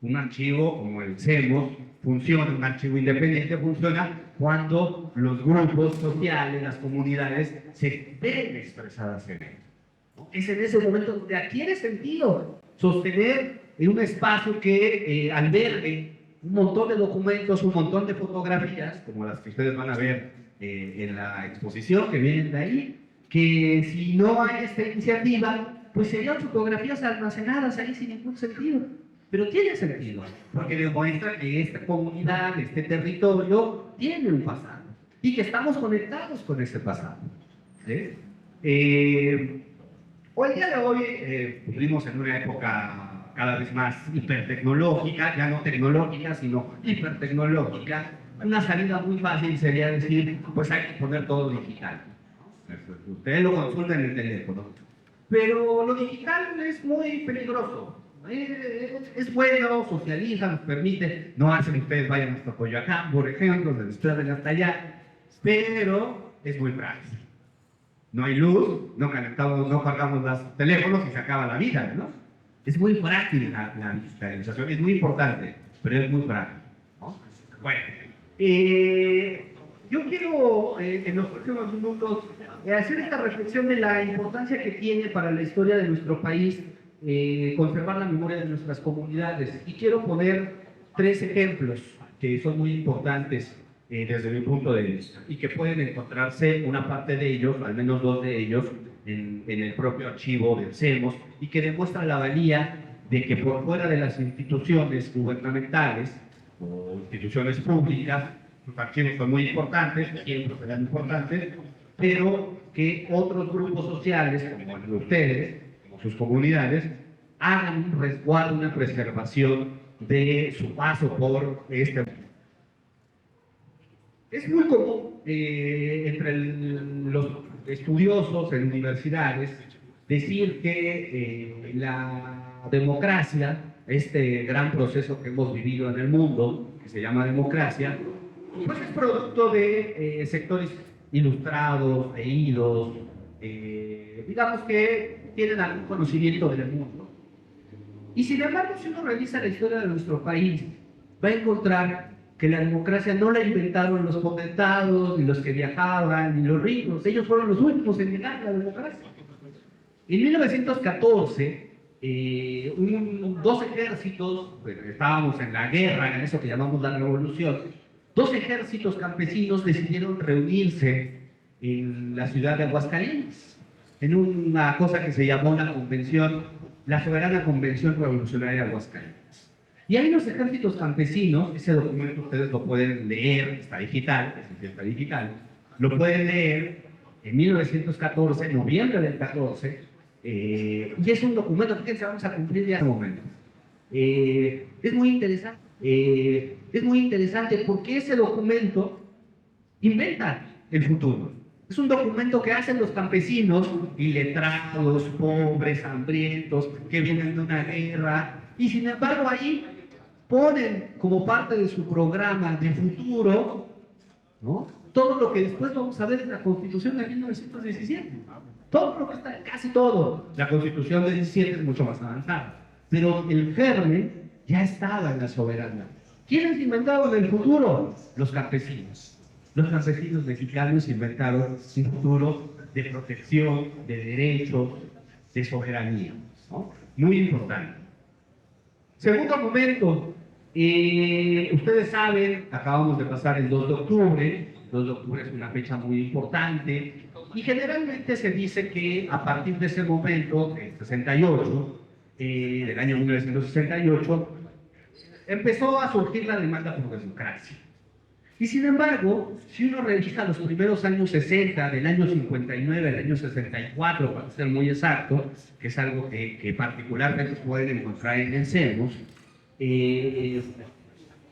Un archivo, como el CEMOS, funciona, un archivo independiente funciona cuando los grupos sociales, las comunidades, se ven expresadas en él, ¿no? Es en ese momento donde adquiere sentido sostener en un espacio que albergue un montón de documentos, un montón de fotografías, como las que ustedes van a ver en la exposición que vienen de ahí, que si no hay esta iniciativa, pues serían fotografías almacenadas ahí sin ningún sentido. Pero tiene sentido, porque demuestra que esta comunidad, este territorio, tiene un pasado y que estamos conectados con ese pasado. ¿Sí? Hoy día de hoy vivimos en una época cada vez más hipertecnológica, ya no tecnológica, sino hipertecnológica. Una salida muy fácil sería decir, pues hay que poner todo digital. Ustedes lo consultan en el teléfono. Pero lo digital es muy peligroso. Es bueno, socializa, nos permite, no hacen ustedes vayan hasta Coyoacán, por ejemplo, se desplazan hasta allá, pero es muy práctico. No hay luz, no calentamos, no cargamos los teléfonos y se acaba la vida, ¿no? Es muy frágil la digitalización, es muy importante, pero es muy frágil, ¿no? Bueno, yo quiero en los próximos minutos hacer esta reflexión de la importancia que tiene para la historia de nuestro país conservar la memoria de nuestras comunidades. Y quiero poner 3 ejemplos que son muy importantes desde mi punto de vista y que pueden encontrarse una parte de ellos, al menos 2 de ellos, en el propio archivo del CEMOS y que demuestran la valía de que por fuera de las instituciones gubernamentales o instituciones públicas, sus archivos son muy importantes, siempre serán importantes, pero que otros grupos sociales, como el de ustedes, como sus comunidades, hagan un resguardo, una preservación de su paso por este. Es muy común entre los estudiosos en universidades decir que la democracia, este gran proceso que hemos vivido en el mundo, que se llama democracia, pues es producto de sectores ilustrados, leídos, digamos que tienen algún conocimiento del mundo. Y sin embargo, si uno revisa la historia de nuestro país, va a encontrar que la democracia no la inventaron los potentados, ni los que viajaban, ni los ricos. Ellos fueron los últimos en llegar a la democracia. En 1914, 2 ejércitos, bueno, estábamos en la guerra, en eso que llamamos la revolución, 2 ejércitos campesinos decidieron reunirse en la ciudad de Aguascalientes, en una cosa que se llamó la convención, la Soberana Convención Revolucionaria de Aguascalientes. Y ahí los ejércitos campesinos, ese documento ustedes lo pueden leer, está digital, está digital, lo pueden leer en 1914, noviembre del 14, y es un documento, fíjense, vamos a cumplir ya ese momento. Es muy interesante porque ese documento inventa el futuro. Es un documento que hacen los campesinos, iletrados, pobres, hambrientos, que vienen de una guerra, y sin embargo ahí ponen como parte de su programa de futuro, ¿no?, todo lo que después vamos a ver en la Constitución de 1917. Todo lo que está, casi todo. La Constitución de 17 es mucho más avanzada, pero el germen ya estaba en la soberanía. ¿Quiénes inventaron el futuro? Los campesinos. Los campesinos mexicanos inventaron un futuro de protección, de derechos, de soberanía, ¿no? Muy importante. Segundo momento, ustedes saben, acabamos de pasar el 2 de octubre. El 2 de octubre es una fecha muy importante y generalmente se dice que a partir de ese momento, del 68, del año 1968, empezó a surgir la demanda por democracia. Y sin embargo, si uno revisa los primeros años 60, del año 59 al año 64, para ser muy exacto, que es algo que particularmente pueden encontrar en el CEMOS,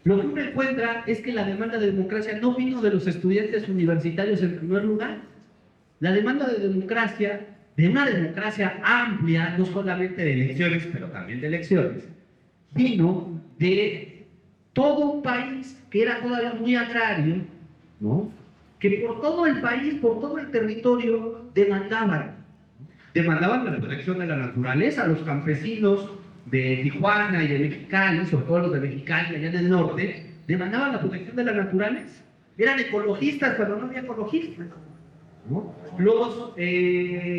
lo que uno encuentra es que la demanda de democracia no vino de los estudiantes universitarios en primer lugar. La demanda de democracia, de una democracia amplia, no solamente de elecciones, pero también de elecciones, vino de todo un país que era todavía muy agrario, ¿no?, que por todo el país, por todo el territorio, demandaban la protección de la naturaleza. Los campesinos de Tijuana y de Mexicali, sobre todo los de Mexicali, allá en el norte, demandaban la protección de la naturaleza. Eran ecologistas, pero no había ecologistas, ¿no? Los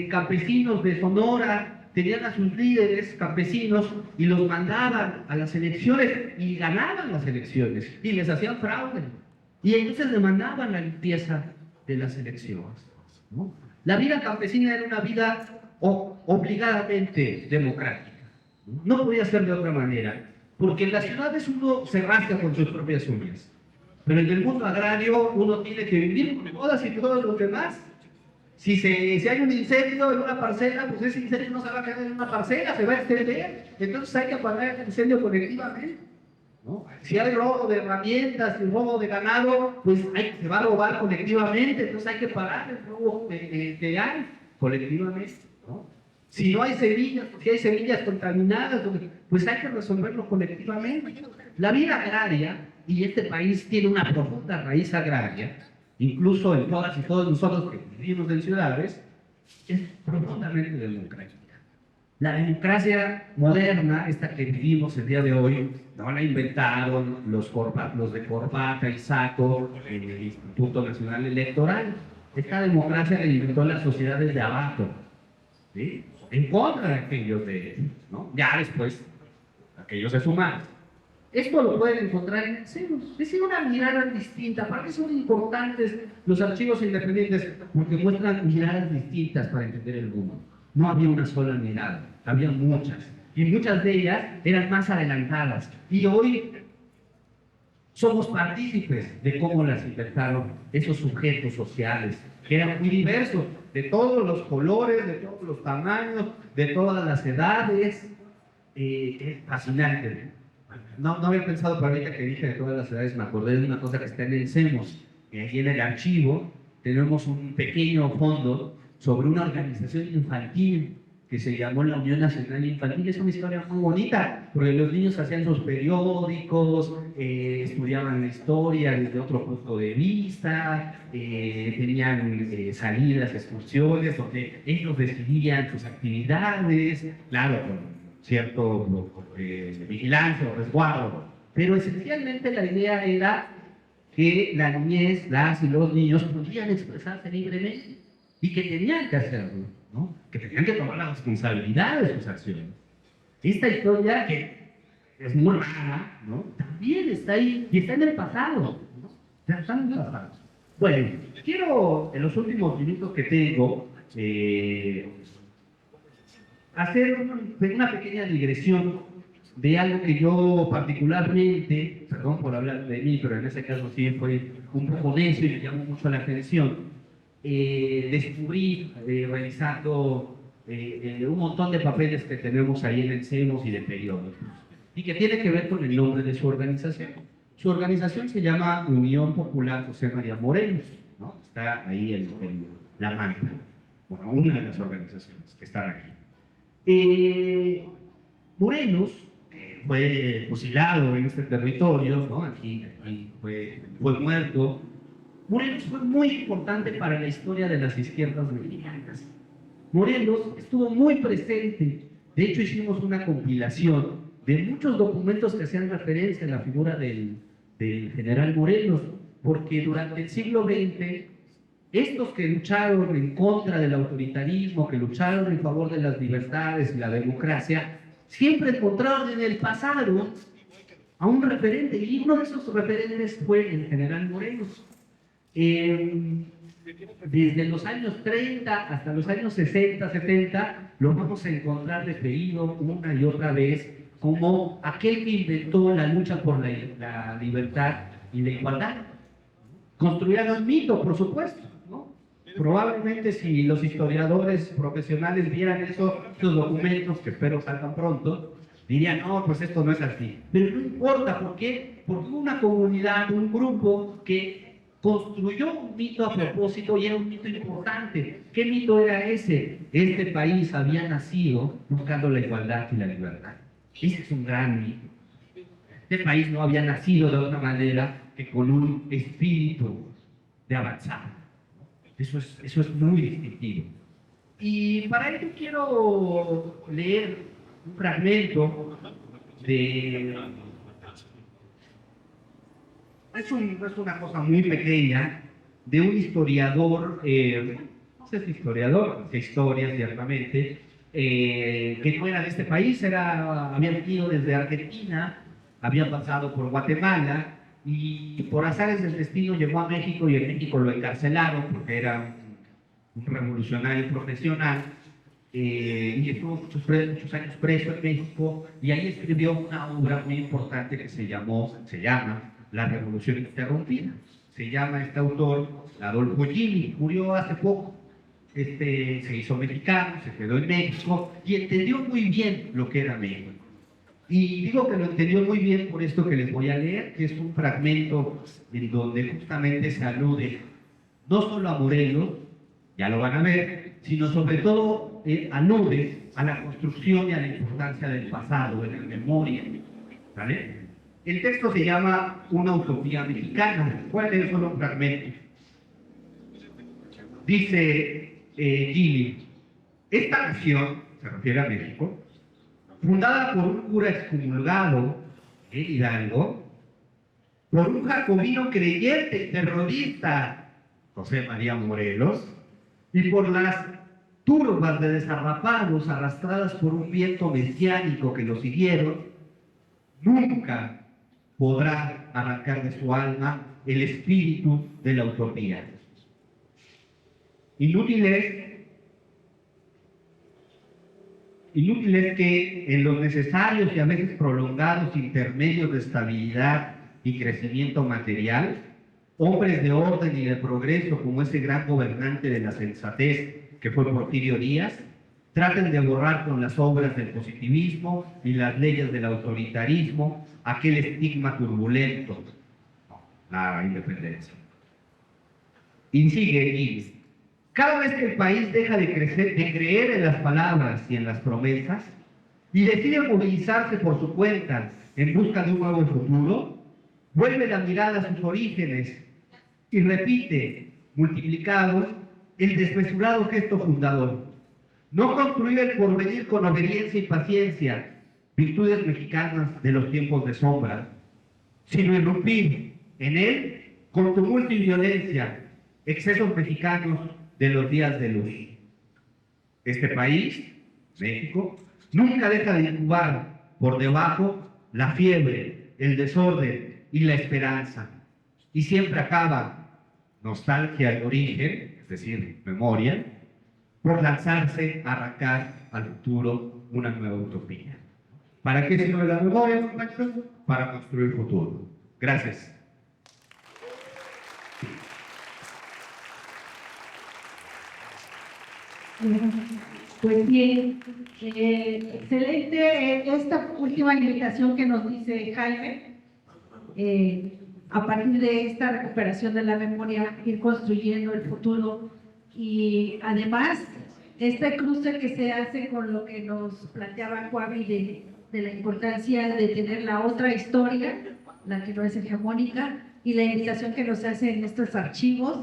campesinos de Sonora tenían a sus líderes campesinos y los mandaban a las elecciones y ganaban las elecciones y les hacían fraude. Y entonces demandaban la limpieza de las elecciones, ¿no? La vida campesina era una vida obligadamente democrática. No podía ser de otra manera, porque en las ciudades uno se rasca con sus propias uñas, pero en el mundo agrario uno tiene que vivir con todas y todos los demás. Si hay un incendio en una parcela, pues ese incendio no se va a quedar en una parcela, se va a extender. Entonces hay que apagar el incendio colectivamente, ¿no? Si hay robo de herramientas y robo de ganado, pues se va a robar colectivamente, entonces hay que pagar el robo que hay colectivamente, ¿no? Si no hay semillas, si hay semillas contaminadas, pues hay que resolverlo colectivamente. La vida agraria, y este país tiene una profunda raíz agraria, incluso en todas y todos nosotros que vivimos en ciudades, es profundamente democrática. La democracia moderna, esta que vivimos el día de hoy, no la inventaron los de corbata y saco en el Instituto Nacional Electoral. Esta democracia la inventó las sociedades de abajo, ¿sí? En contra de aquellos de, ¿no? Ya después, aquellos se sumaron. Esto lo pueden encontrar en CEMOS. Es una mirada distinta. ¿Para qué son importantes los archivos independientes? Porque muestran miradas distintas para entender el mundo. No había una sola mirada, había muchas. Y muchas de ellas eran más adelantadas. Y hoy somos partícipes de cómo las inventaron esos sujetos sociales, que eran muy diversos, de todos los colores, de todos los tamaños, de todas las edades. Es fascinante. No había pensado, pero ahorita que dije de todas las edades, me acordé de una cosa que está en el CEMOS. Aquí en el archivo tenemos un pequeño fondo sobre una organización infantil que se llamó la Unión Nacional Infantil. Es una historia muy bonita, porque los niños hacían sus periódicos, estudiaban la historia desde otro punto de vista, tenían salidas, excursiones, donde ellos decidían sus actividades, claro, con cierto vigilancia o resguardo. Pero esencialmente la idea era que la niñez, las y los niños podían expresarse libremente y que tenían que hacerlo, ¿no? Que tenían que tomar la responsabilidad de sus acciones. Esta historia, que es muy rara, ¿no? También está ahí y está en el pasado, ¿no? Está en el pasado. Bueno, quiero en los últimos minutos que tengo hacer una pequeña digresión de algo que yo particularmente, perdón por hablar de mí, pero en ese caso sí fue un poco denso y me llamó mucho la atención. Descubrí revisando un montón de papeles que tenemos ahí en el CEMOS y de periódicos, y que tiene que ver con el nombre de su organización. Su organización se llama Unión Popular José María Morelos, ¿no? Está ahí en la manta, bueno, una de las organizaciones que están aquí. Morelos fue fusilado en este territorio, ¿no? Aquí fue muerto. Morelos fue muy importante para la historia de las izquierdas mexicanas. Morelos estuvo muy presente. De hecho, hicimos una compilación de muchos documentos que hacían referencia a la figura del general Morelos, porque durante el siglo XX, estos que lucharon en contra del autoritarismo, que lucharon en favor de las libertades y la democracia, siempre encontraron en el pasado a un referente, y uno de esos referentes fue el general Morelos. Desde los años 30 hasta los años 60, 70, lo vamos a encontrar referido una y otra vez como aquel que inventó la lucha por la libertad y la igualdad. Construyeron un mito, por supuesto, ¿no? Probablemente si los historiadores profesionales vieran esos documentos, que espero salgan pronto, dirían, no, pues esto no es así. Pero no importa, ¿por qué? Porque una comunidad, un grupo que construyó un mito a propósito, y era un mito importante. ¿Qué mito era ese? Este país había nacido buscando la igualdad y la libertad. Ese es un gran mito. Este país no había nacido de otra manera que con un espíritu de avanzar. Eso es muy distintivo. Y para ello quiero leer un fragmento de... Es una cosa muy pequeña, de un historiador, no sé si historiador, de historia ciertamente, que no era de este país, había venido desde Argentina, había pasado por Guatemala, y por azares del destino llegó a México, y en México lo encarcelaron porque era un revolucionario profesional, y estuvo muchos años preso en México, y ahí escribió una obra muy importante que se llama La Revolución Interrumpida. Se llama este autor Adolfo Gili, murió hace poco. Se hizo mexicano, se quedó en México y entendió muy bien lo que era México. Y digo que lo entendió muy bien por esto que les voy a leer, que es un fragmento en donde justamente se alude no solo a Morelos, ya lo van a ver, sino sobre todo alude a la construcción y a la importancia del pasado, de la memoria. ¿Vale? El texto se llama Una utopía mexicana. Voy a leer solo un fragmento. Dice Gili, esta nación, se refiere a México, fundada por un cura excomulgado, Hidalgo, por un jacobino creyente y terrorista, José María Morelos, y por las turbas de desarrapados arrastradas por un viento mesiánico que lo siguieron, nunca podrá arrancar de su alma el espíritu de la utopía. Inútil es que en los necesarios y a veces prolongados intermedios de estabilidad y crecimiento material, hombres de orden y de progreso como ese gran gobernante de la sensatez que fue Porfirio Díaz, traten de borrar con las obras del positivismo y las leyes del autoritarismo aquel estigma turbulento, la independencia. Y sigue Gil. Cada vez que el país deja de creer en las palabras y en las promesas y decide movilizarse por su cuenta en busca de un nuevo futuro, vuelve la mirada a sus orígenes y repite, multiplicado, el desmesurado gesto fundador. No construir el porvenir con obediencia y paciencia, virtudes mexicanas de los tiempos de sombra, sino irrumpir en él con tumulto y violencia, excesos mexicanos de los días de luz. Este país, México, nunca deja de incubar por debajo la fiebre, el desorden y la esperanza. Y siempre acaba, nostalgia al origen, es decir, memoria, por lanzarse a arrancar al futuro una nueva utopía. ¿Para qué sirve la memoria, compañeros? Para construir futuro. Gracias. Pues bien, excelente esta última invitación que nos dice Jaime. A partir de esta recuperación de la memoria, ir construyendo el futuro y además este cruce que se hace con lo que nos planteaba Juavi de la importancia de tener la otra historia, la que no es hegemónica, y la invitación que nos hace en estos archivos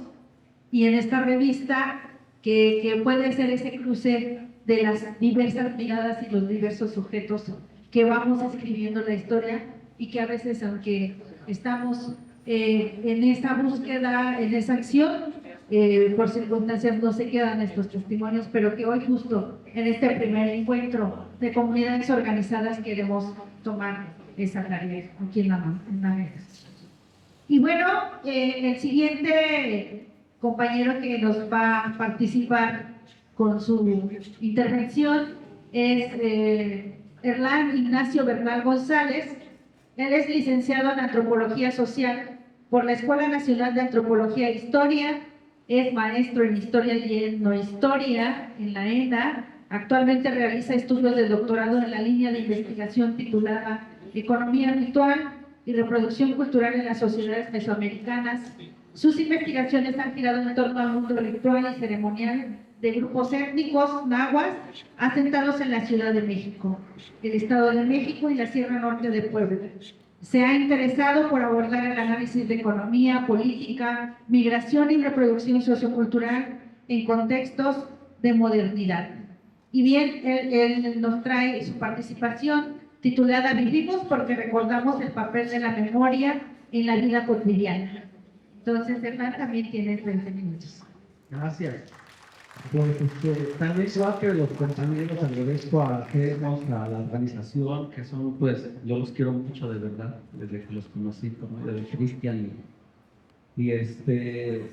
y en esta revista que puede ser ese cruce de las diversas miradas y los diversos sujetos que vamos escribiendo la historia y que a veces, aunque estamos en esa búsqueda, en esa acción, por circunstancias no se quedan estos testimonios, pero que hoy justo en este primer encuentro de comunidades organizadas queremos tomar esa tarea aquí en la mesa. Y bueno, el siguiente compañero que nos va a participar con su intervención es Erlán Ignacio Bernal González. Él es licenciado en Antropología Social por la Escuela Nacional de Antropología e Historia, es maestro en Historia y Etnohistoria en la ENA. Actualmente realiza estudios de doctorado en la línea de investigación titulada Economía Ritual y Reproducción Cultural en las Sociedades Mesoamericanas. Sus investigaciones han girado en torno al mundo ritual y ceremonial de grupos étnicos nahuas asentados en la Ciudad de México, el Estado de México y la Sierra Norte de Puebla. Se ha interesado por abordar el análisis de economía, política, migración y reproducción sociocultural en contextos de modernidad. Y bien, él nos trae su participación titulada Vivimos porque recordamos el papel de la memoria en la vida cotidiana. Entonces, Hernán, también tienes 20 minutos. Gracias. Pues también igual que los compañeros, agradezco a Germos, a la organización, que son, pues, yo los quiero mucho de verdad, desde que los conocí, como desde Cristian. Y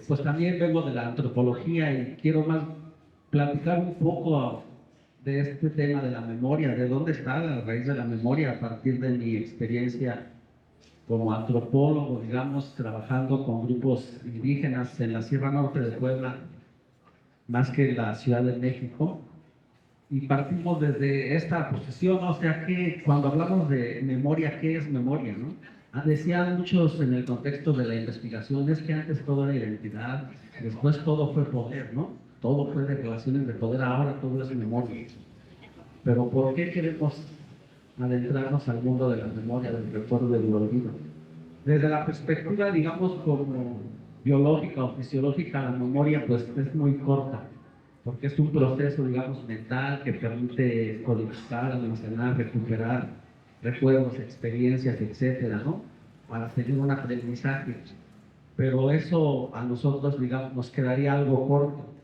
pues también vengo de la antropología y quiero más platicar un poco de este tema de la memoria, de dónde está la raíz de la memoria a partir de mi experiencia como antropólogo, digamos, trabajando con grupos indígenas en la Sierra Norte de Puebla, más que en la Ciudad de México, y partimos desde esta posición, o sea que cuando hablamos de memoria, ¿qué es memoria, no? Decían muchos en el contexto de la investigación, es que antes todo era identidad, después todo fue poder, ¿no? todo fue de relaciones de poder, ahora todo es memoria. Pero ¿por qué queremos adentrarnos al mundo de la memoria, del recuerdo, del olvido? Desde la perspectiva, digamos, como biológica o fisiológica, la memoria pues es muy corta, porque es un proceso, digamos, mental que permite codificar, almacenar, recuperar recuerdos, experiencias, etcétera, ¿no? Para tener un aprendizaje. Pero eso a nosotros, digamos, nos quedaría algo corto.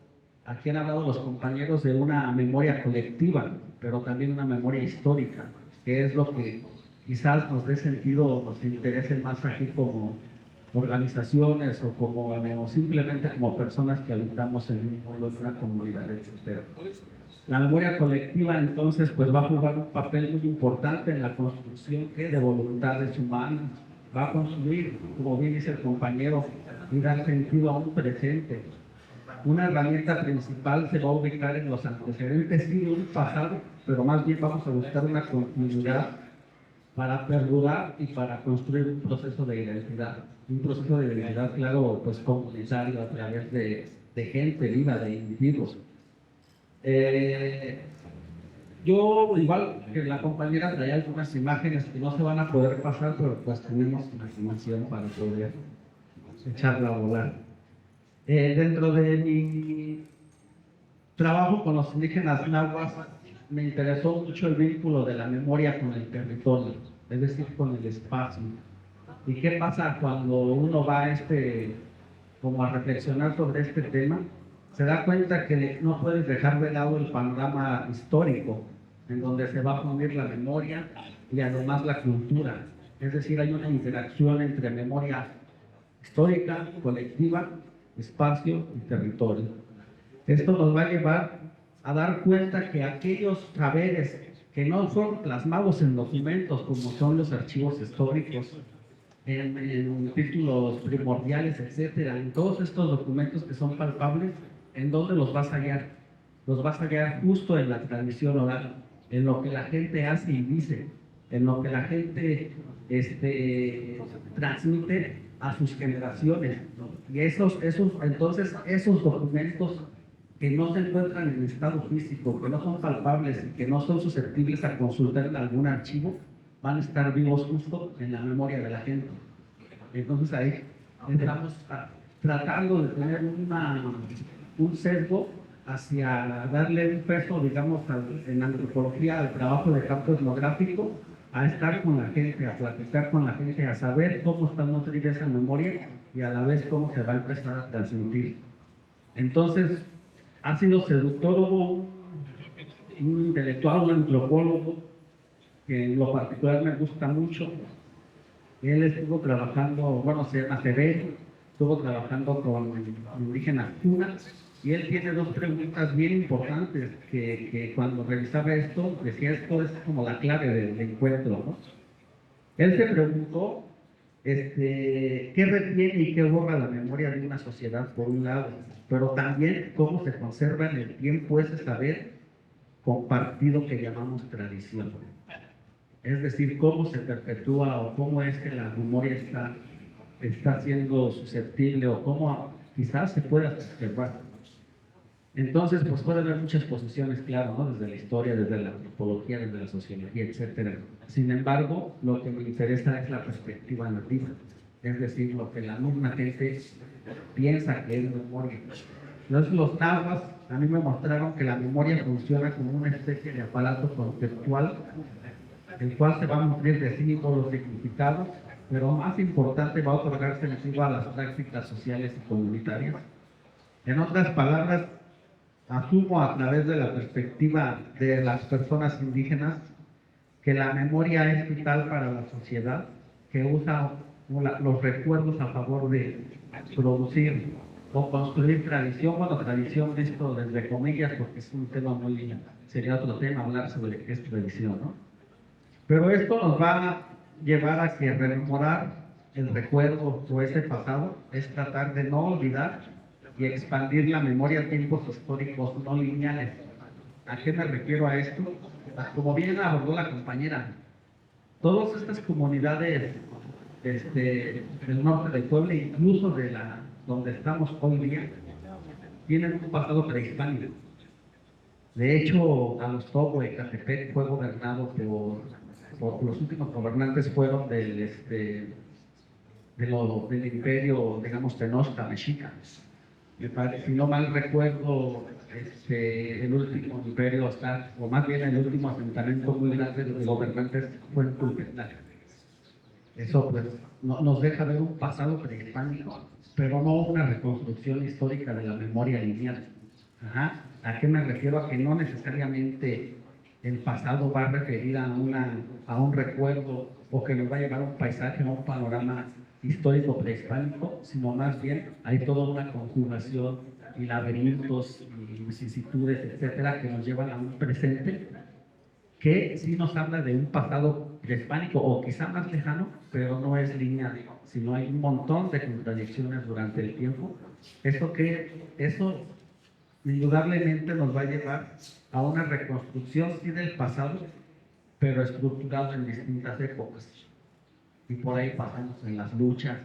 Aquí han hablado los compañeros de una memoria colectiva, pero también una memoria histórica, que es lo que quizás nos dé sentido, nos interese más aquí como organizaciones o simplemente como personas que habitamos en un mundo, en una comunidad, etc. La memoria colectiva entonces pues va a jugar un papel muy importante en la construcción de voluntades humanas, va a construir, como bien dice el compañero, y dar sentido a un presente. Una herramienta principal se va a ubicar en los antecedentes, sí, de un pasado, pero más bien vamos a buscar una continuidad para perdurar y para construir un proceso de identidad. Un proceso de identidad, claro, pues comunitario a través de gente viva, de individuos. Yo, igual que la compañera, traía algunas imágenes que no se van a poder pasar, pero pues tenemos imaginación para poder echarla a volar. Dentro de mi trabajo con los indígenas nahuas, me interesó mucho el vínculo de la memoria con el territorio, es decir, con el espacio. ¿Y qué pasa cuando uno va como a reflexionar sobre este tema? Se da cuenta que no puedes dejar de lado el panorama histórico, en donde se va a unir la memoria y además la cultura. Es decir, hay una interacción entre memoria histórica, colectiva, espacio y territorio. Esto nos va a llevar a dar cuenta que aquellos saberes que no son plasmados en documentos como son los archivos históricos, en títulos primordiales, etcétera, en todos estos documentos que son palpables, ¿en dónde los vas a hallar? Los vas a hallar justo en la tradición oral, en lo que la gente hace y dice, en lo que la gente transmite a sus generaciones, ¿no? Y entonces esos documentos que no se encuentran en estado físico, que no son palpables y que no son susceptibles a consultar en algún archivo, van a estar vivos justo en la memoria de la gente. Entonces ahí estamos tratando de tener un sesgo hacia darle un peso, digamos, en antropología al trabajo de campo etnográfico, a estar con la gente, a platicar con la gente, a saber cómo está nutrida esa memoria y a la vez cómo se va a empezar a transmitir. Entonces, ha sido seductólogo, un intelectual, un antropólogo, que en lo particular me gusta mucho. Él estuvo trabajando, bueno, se llama Cebé, estuvo trabajando con indígenas cunas, y él tiene dos preguntas bien importantes que cuando revisaba esto, decía esto es como la clave del encuentro, ¿no? Él se preguntó qué retiene y qué borra la memoria de una sociedad, por un lado, pero también cómo se conserva en el tiempo ese saber compartido que llamamos tradición. Es decir, cómo se perpetúa o cómo es que la memoria está siendo susceptible o cómo quizás se pueda preservar. Entonces, pues puede haber muchas posiciones, claro, ¿no? Desde la historia, desde la antropología, desde la sociología, etc. Sin embargo, lo que me interesa es la perspectiva nativa, es decir, lo que la misma gente piensa que es memoria. Entonces, los nahuas a mí me mostraron que la memoria funciona como una especie de aparato conceptual, el cual se va a nutrir de símbolos, significados, pero más importante va a otorgar sentido a las prácticas sociales y comunitarias. En otras palabras, asumo a través de la perspectiva de las personas indígenas que la memoria es vital para la sociedad, que usa los recuerdos a favor de producir o construir tradición. Bueno, tradición visto desde comillas porque es un tema muy, sería otro tema hablar sobre qué es tradición, ¿no? Pero esto nos va a llevar a que rememorar el recuerdo o ese pasado es tratar de no olvidar y expandir la memoria a tiempos históricos no lineales. ¿A qué me refiero a esto? Como bien abordó la compañera, todas estas comunidades del norte del pueblo, incluso donde estamos hoy día, tienen un pasado prehispánico. De hecho, Alostogo y Catepec fue gobernado por los últimos gobernantes fueron del imperio, digamos, Tenochca, mexica. Si no mal recuerdo, el último imperio o más bien el último asentamiento muy grande de los gobernantes fue en Tultepec. Eso pues nos deja ver un pasado prehispánico, pero no una reconstrucción histórica de la memoria lineal. Ajá. ¿A qué me refiero? A que no necesariamente el pasado va a referir a un recuerdo o que nos va a llevar a un paisaje, a un panorama histórico prehispánico, sino más bien hay toda una conjugación y laberintos y vicisitudes, etcétera, que nos llevan a un presente que sí nos habla de un pasado prehispánico o quizá más lejano, pero no es lineal, sino hay un montón de contradicciones durante el tiempo. Eso indudablemente nos va a llevar a una reconstrucción sí del pasado, pero estructurado en distintas épocas. Y por ahí pasamos en las luchas,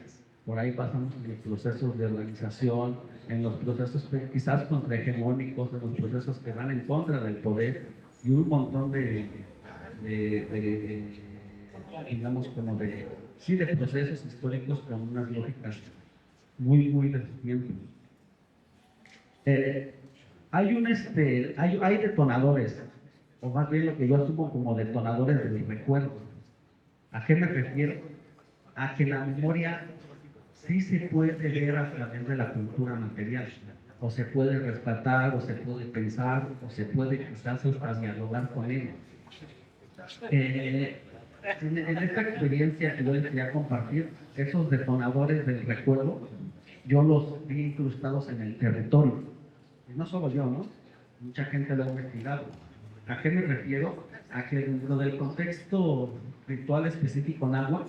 por ahí pasamos en los procesos de organización, en los procesos quizás contrahegemónicos, en los procesos que van en contra del poder y un montón digamos, como de procesos históricos con unas lógicas muy, muy deficientes. Hay detonadores, o más bien lo que yo asumo como detonadores de mi recuerdo. ¿A qué me refiero? A que la memoria sí se puede ver a través de la cultura material, o se puede rescatar, o se puede pensar, o se puede quizás hasta dialogar con ella. En esta experiencia que yo les quería compartir, esos detonadores del recuerdo, yo los vi incrustados en el territorio. Y no solo yo, ¿no? Mucha gente lo ha investigado. ¿A qué me refiero? A que dentro del contexto ritual específico en agua,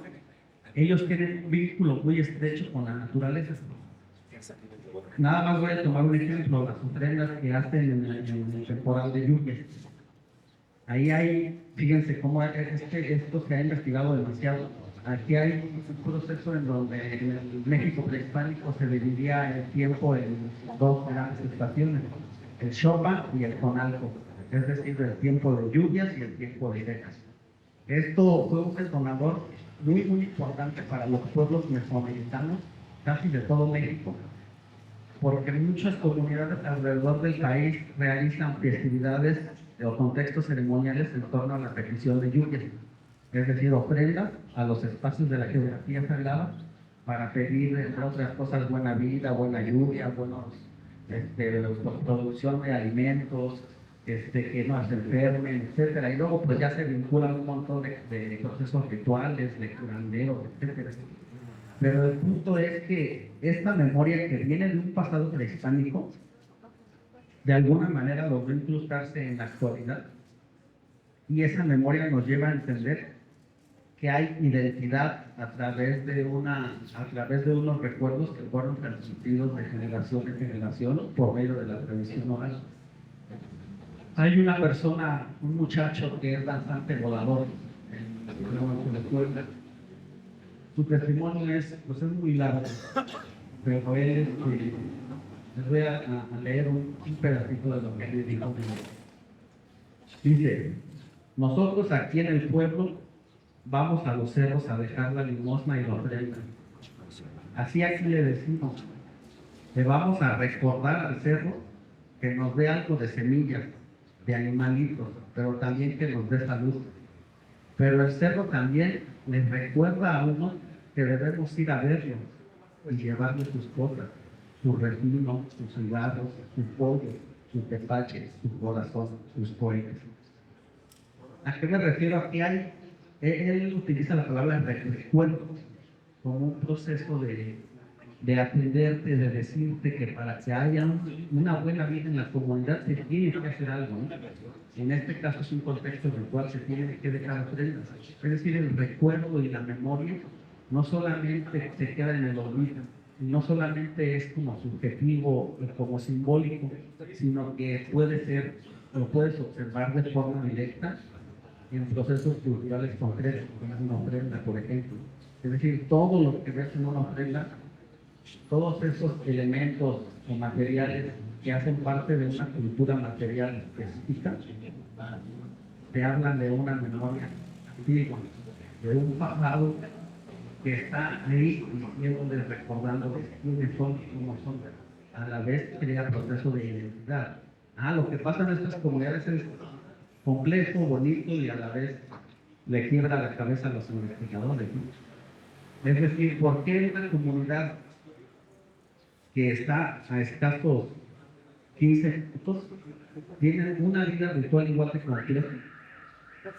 ellos tienen un vínculo muy estrecho con la naturaleza. Nada más voy a tomar un ejemplo, las ofrendas que hacen en el temporal de lluvias. Ahí hay, fíjense cómo esto se ha investigado demasiado. Aquí hay un proceso en donde en el México prehispánico se dividía el tiempo en dos grandes estaciones, el Xopa y el Conalco, es decir, el tiempo de lluvias y el tiempo de secas. Esto fue un detonador muy, muy importante para los pueblos mesoamericanos, casi de todo México, porque muchas comunidades alrededor del país realizan festividades o contextos ceremoniales en torno a la petición de lluvias, es decir, ofrendas a los espacios de la geografía sagrada para pedir, entre otras cosas, buena vida, buena lluvia, producción de alimentos, que no se enfermen, etcétera. Y luego pues ya se vinculan un montón de procesos rituales, de curanderos, etcétera. Pero el punto es que esta memoria que viene de un pasado prehispánico, de alguna manera logró incrustarse en la actualidad, y esa memoria nos lleva a entender que hay identidad a través de unos recuerdos que fueron transmitidos de generación en generación por medio de la tradición oral. Hay una persona, un muchacho que es danzante volador en la escuela. Su testimonio es muy largo, pero él, les voy a leer un pedacito de lo que él dijo. Dice: nosotros aquí en el pueblo vamos a los cerros a dejar la limosna y la ofrenda. Así aquí le decimos, le vamos a recordar al cerro que nos dé algo de semillas, de animalitos, pero también que nos dé salud. Pero el cerro también les recuerda a uno que debemos ir a verlo y llevarle sus cosas, su refino, sus cigarros, sus pollos, sus tepaches, su corazón, sus cohetes. ¿A qué me refiero? Aquí él utiliza la palabra recuerdo como un proceso de atenderte, de decirte que para que haya una buena vida en la comunidad se tiene que hacer algo, ¿no? En este caso es un contexto en el cual se tiene que dejar ofrendas. Es decir, el recuerdo y la memoria no solamente se queda en el olvido, no solamente es como subjetivo, como simbólico, sino que puede ser, lo puedes observar de forma directa en procesos culturales concretos, como una ofrenda, por ejemplo. Es decir, todo lo que ves en una ofrenda todos esos elementos o materiales que hacen parte de una cultura material específica, te hablan de una memoria antigua, de un pasado que está ahí diciéndoles, recordándoles quiénes son y cómo son. A la vez crea proceso de identidad. Lo que pasa en estas comunidades es complejo, bonito y a la vez le quiebra la cabeza a los investigadores, ¿no? Es decir, ¿por qué una comunidad que está a escasos 15 minutos tiene una vida ritual igual de compleja,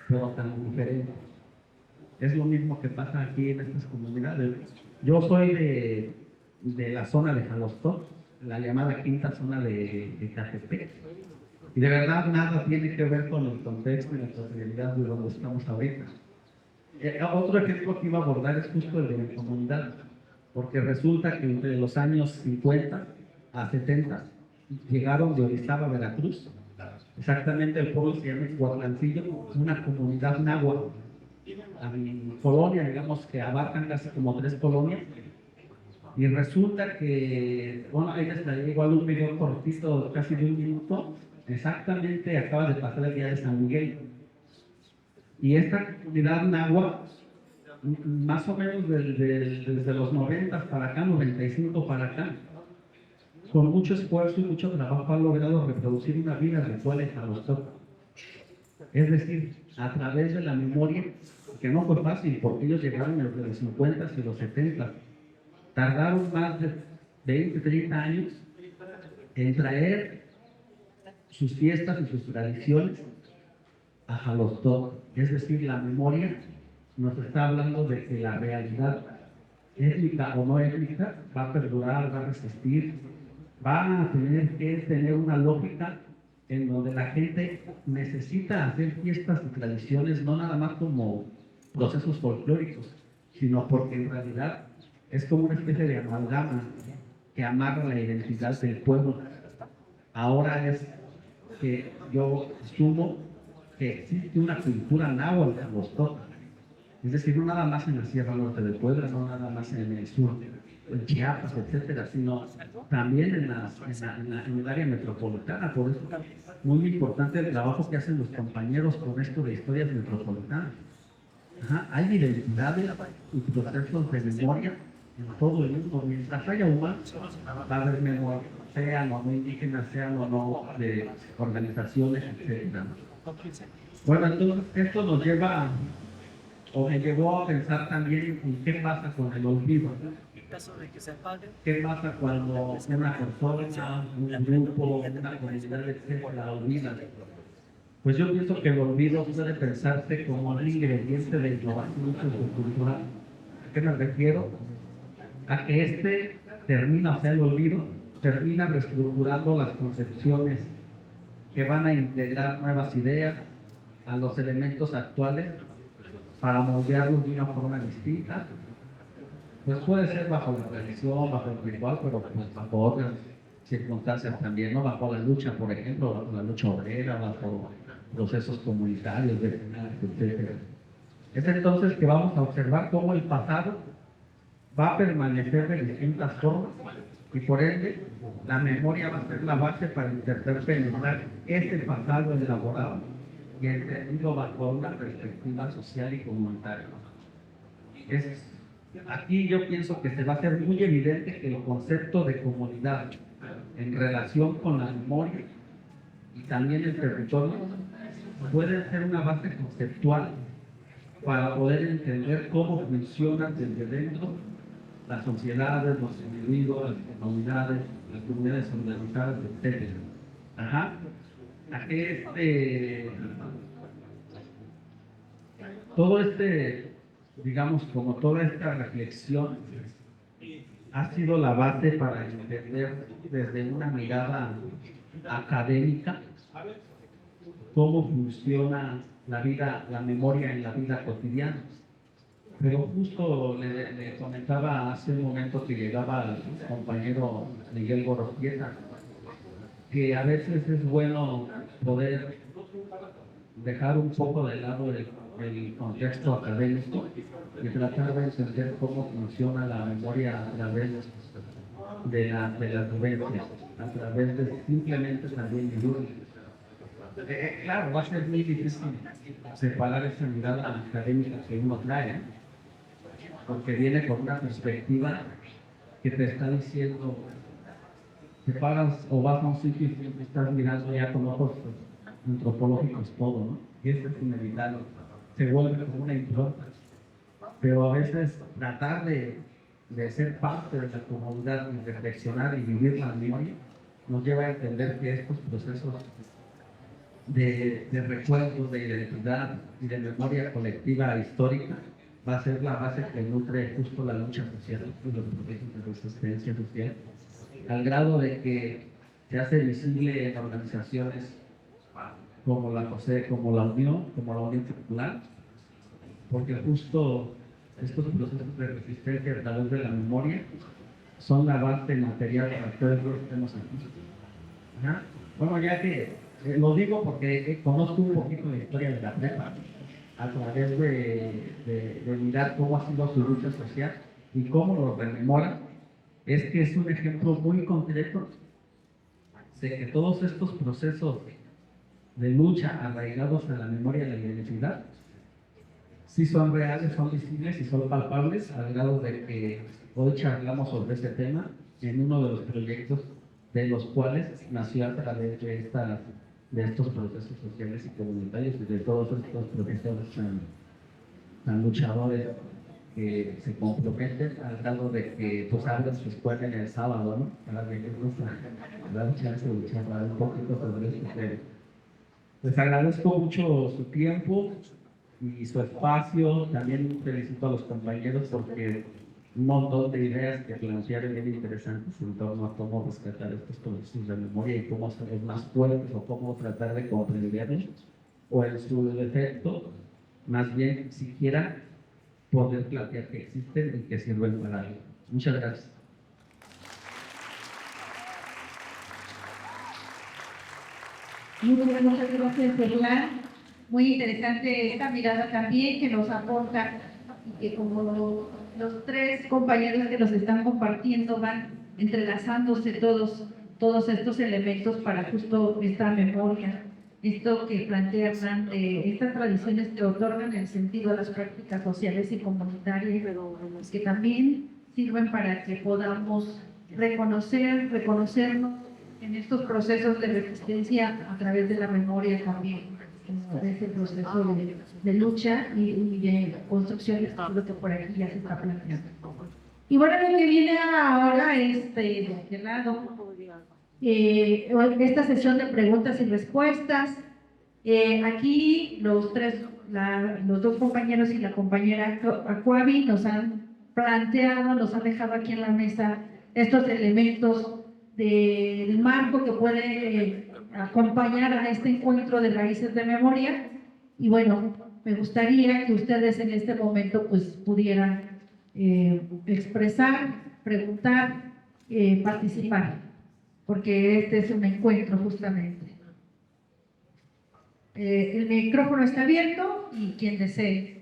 pero tan diferente? Es lo mismo que pasa aquí en estas comunidades. Yo soy de la zona de Jalostón, la llamada quinta zona de Catepec. Y de verdad nada tiene que ver con el contexto y la sociedad de donde estamos ahorita. Otro ejemplo que iba a abordar es justo el de mi comunidad, porque resulta que entre los años 50 a 70 llegaron de Orizaba a Veracruz. Exactamente el pueblo se llama Guarlancillo, una comunidad náhuatl. A mi colonia, digamos que abarcan casi como 3 colonias. Y resulta que, bueno, ahí les traigo igual un video cortito, casi de 1 minuto. Exactamente acaba de pasar el día de San Miguel. Y esta comunidad náhuatl, más o menos desde los 90 para acá, 95 para acá, con mucho esfuerzo y mucho trabajo han logrado reproducir una vida ritual en Jalostón. Es decir, a través de la memoria, que no fue fácil porque ellos llegaron desde los 50 y los 70. Tardaron más de 20, 30 años en traer sus fiestas y sus tradiciones a Jalostón. Es decir, la memoria nos está hablando de que la realidad étnica o no étnica va a perdurar, va a resistir, va a tener que tener una lógica en donde la gente necesita hacer fiestas y tradiciones no nada más como procesos folclóricos, sino porque en realidad es como una especie de amalgama que amarra la identidad del pueblo. Ahora es que yo asumo que existe una cultura náhuatl en los toques. Es decir, no nada más en la Sierra Norte de Puebla, no nada más en el sur, en Chiapas, etcétera, sino también en el área metropolitana. Por eso es muy importante el trabajo que hacen los compañeros con esto de historias metropolitanas. Hay identidades y procesos de memoria en todo el mundo. Mientras haya humanos, va a haber memoria, sean o no indígenas, sean o no de organizaciones, etcétera. Bueno, entonces esto nos lleva o me llevó a pensar también en qué pasa con el olvido. ¿Qué pasa cuando una persona, un grupo, una comunidad, etcétera, olvida? Pues yo pienso que el olvido puede pensarse como un ingrediente de innovación sociocultural. ¿A qué me refiero? A que termina, o sea, el olvido termina reestructurando las concepciones que van a integrar nuevas ideas a los elementos actuales para moldearlos de una forma distinta. Pues puede ser bajo la tradición, bajo el ritual, pero pues bajo otras circunstancias también, ¿no? Bajo la lucha, por ejemplo, bajo la lucha obrera, bajo procesos comunitarios, vecinales, etc. Es entonces que vamos a observar cómo el pasado va a permanecer de distintas formas y por ende la memoria va a ser la base para intentar penetrar ese pasado elaborado y entendido bajo una perspectiva social y comunitaria. Aquí yo pienso que se va a hacer muy evidente que el concepto de comunidad en relación con la memoria y también el territorio puede ser una base conceptual para poder entender cómo funcionan desde dentro las sociedades, los individuos, las comunidades organizadas, etc. Todo digamos, como toda esta reflexión ha sido la base para entender desde una mirada académica cómo funciona la vida, la memoria en la vida cotidiana. Pero justo le comentaba hace un momento que llegaba el compañero Miguel Gorostieta, que a veces es bueno poder dejar un poco de lado el contexto académico y tratar de entender cómo funciona la memoria a través de las vivencias, a través de simplemente también vivir. Claro, va a ser muy difícil separar esa mirada académica que uno trae, ¿eh? Porque viene con una perspectiva que te está diciendo, te paras o vas a un sitio y siempre estás mirando ya con ojos antropológicos todo, ¿no? Y eso es inevitable, se vuelve como una impronta. Pero a veces tratar de ser parte de la comunidad, de reflexionar y vivir la memoria, nos lleva a entender que estos procesos de recuerdo, de identidad y de memoria colectiva histórica va a ser la base que nutre justo la lucha social y los procesos de resistencia social, al grado de que se hace visible en organizaciones como la COSE, como la Unión Popular, porque justo estos procesos de resistencia a través de la memoria son la base material para que todos estemos aquí. Ajá. Bueno, ya que lo digo porque conozco un poquito de historia de la prepa, a través de mirar cómo ha sido su lucha social y cómo lo rememora, es que es un ejemplo muy concreto de que todos estos procesos de lucha arraigados a la memoria y la identidad sí son reales, son visibles y son palpables, al grado de que hoy charlamos sobre este tema en uno de los proyectos de los cuales nació a través de estos procesos sociales y comunitarios y de todos estos profesores tan luchadores que se comprometen al grado de que pues abren su escuela en el sábado, ¿no? Para venirnos a dar chance de charlar un poquito sobre este tema. Les agradezco mucho su tiempo y su espacio. También felicito a los compañeros porque un montón de ideas que plantearon bien interesantes en torno a cómo rescatar estos procesos de memoria y cómo hacerlos más fuertes o cómo tratar de comprenderlos, o en su defecto, más bien siquiera poder plantear que existen y que sirven para algo. Muchas gracias. Muchas gracias, Fernán. Muy interesante esta mirada también que nos aporta y que como los tres compañeros que nos están compartiendo van entrelazándose todos estos elementos para justo esta memoria, esto que plantea Hernán, estas tradiciones que otorgan el sentido a las prácticas sociales y comunitarias, que también sirven para que podamos reconocernos en estos procesos de resistencia a través de la memoria también, de ese proceso de lucha y de construcción, lo que por aquí ya se está planteando. Y bueno, lo que viene ahora es de aquel lado, esta sesión de preguntas y respuestas. Aquí los dos compañeros y la compañera Acuavi nos han planteado, nos han dejado aquí en la mesa estos elementos del marco que puede acompañar a este encuentro de raíces de memoria. Y bueno, me gustaría que ustedes en este momento pues pudieran expresar, preguntar, participar, porque este es un encuentro justamente. El micrófono está abierto y quien desee.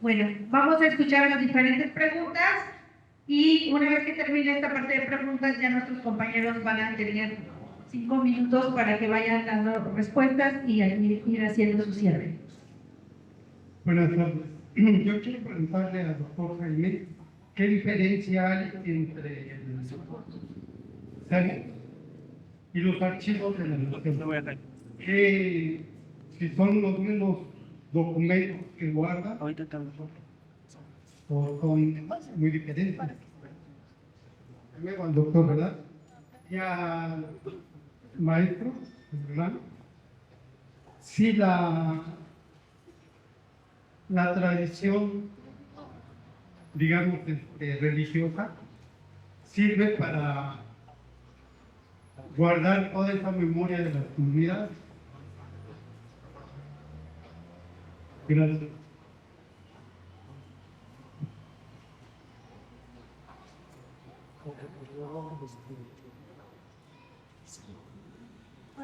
Bueno, vamos a escuchar las diferentes preguntas y una vez que termine esta parte de preguntas ya nuestros compañeros van a tener 5 minutos para que vayan dando respuestas y ir haciendo su cierre. Buenas tardes. Yo quiero preguntarle al doctor Jaime qué diferencia hay entre el CERN y los archivos de la nación. Si son los mismos documentos que guarda o son muy diferentes. Luego al doctor, ¿verdad? Y al maestro, ¿verdad? Si la tradición, digamos, religiosa sirve para guardar toda esa memoria de las comunidades. Gracias.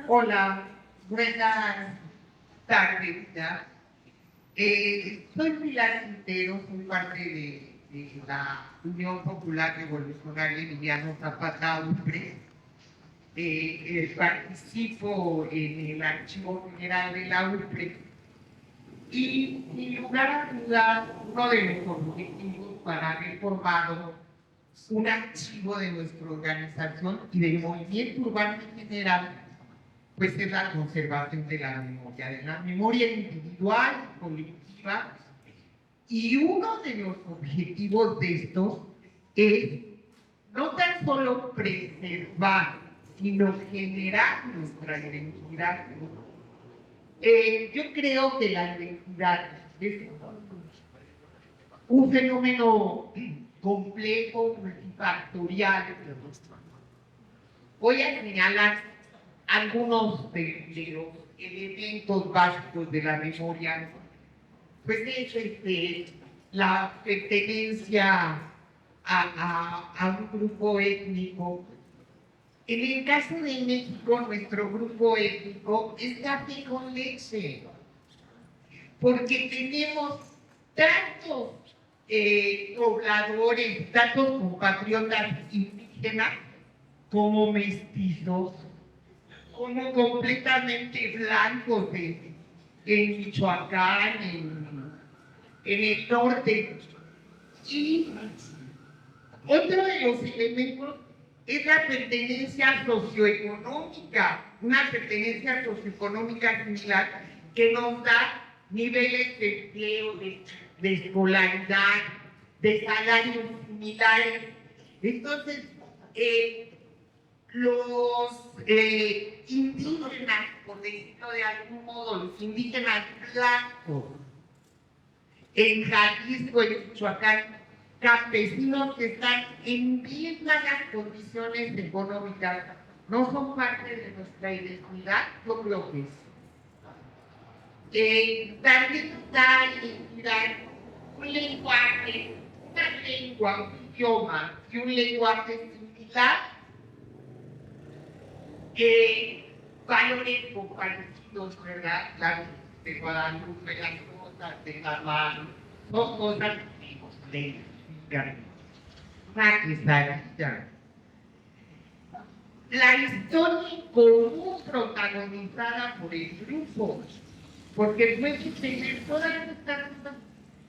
Hola, buenas tardes. ¿Ya? Soy Pilar Quintero, soy parte de la Unión Popular Revolucionaria Emiliano Zapata UPRE. Participo en el Archivo General de la UPRE y, sin lugar a dudas, uno de nuestros objetivos para haber formado un archivo de nuestra organización y del movimiento urbano en general, pues es la conservación de la memoria individual, colectiva, y uno de los objetivos de estos es no tan solo preservar, sino generar nuestra identidad. Yo creo que la identidad es un fenómeno complejo, multifactorial. Voy a señalar algunos de los elementos básicos de la memoria. Pues es la pertenencia a un grupo étnico. En el caso de México, nuestro grupo étnico es café con leche, porque tenemos tantos pobladores, tantos compatriotas indígenas como mestizos, como completamente blancos en Michoacán, en el norte. Y otro de los elementos es la pertenencia socioeconómica, una pertenencia socioeconómica similar que nos da niveles de empleo, de escolaridad, de salarios similares. Entonces, los indígenas, por decirlo de algún modo, los indígenas blancos en Jalisco, en Michoacán, campesinos que están en bien malas condiciones económicas, no son parte de nuestra identidad. Yo creo que sí. También está identidad un lenguaje, una lengua, un idioma y un lenguaje similar, valores compartidos, ¿verdad? Las de Guadalupe, las cosas de la mano, son cosas de una quesadilla. La historia en común protagonizada por el grupo, porque puedes tener todas estas cosas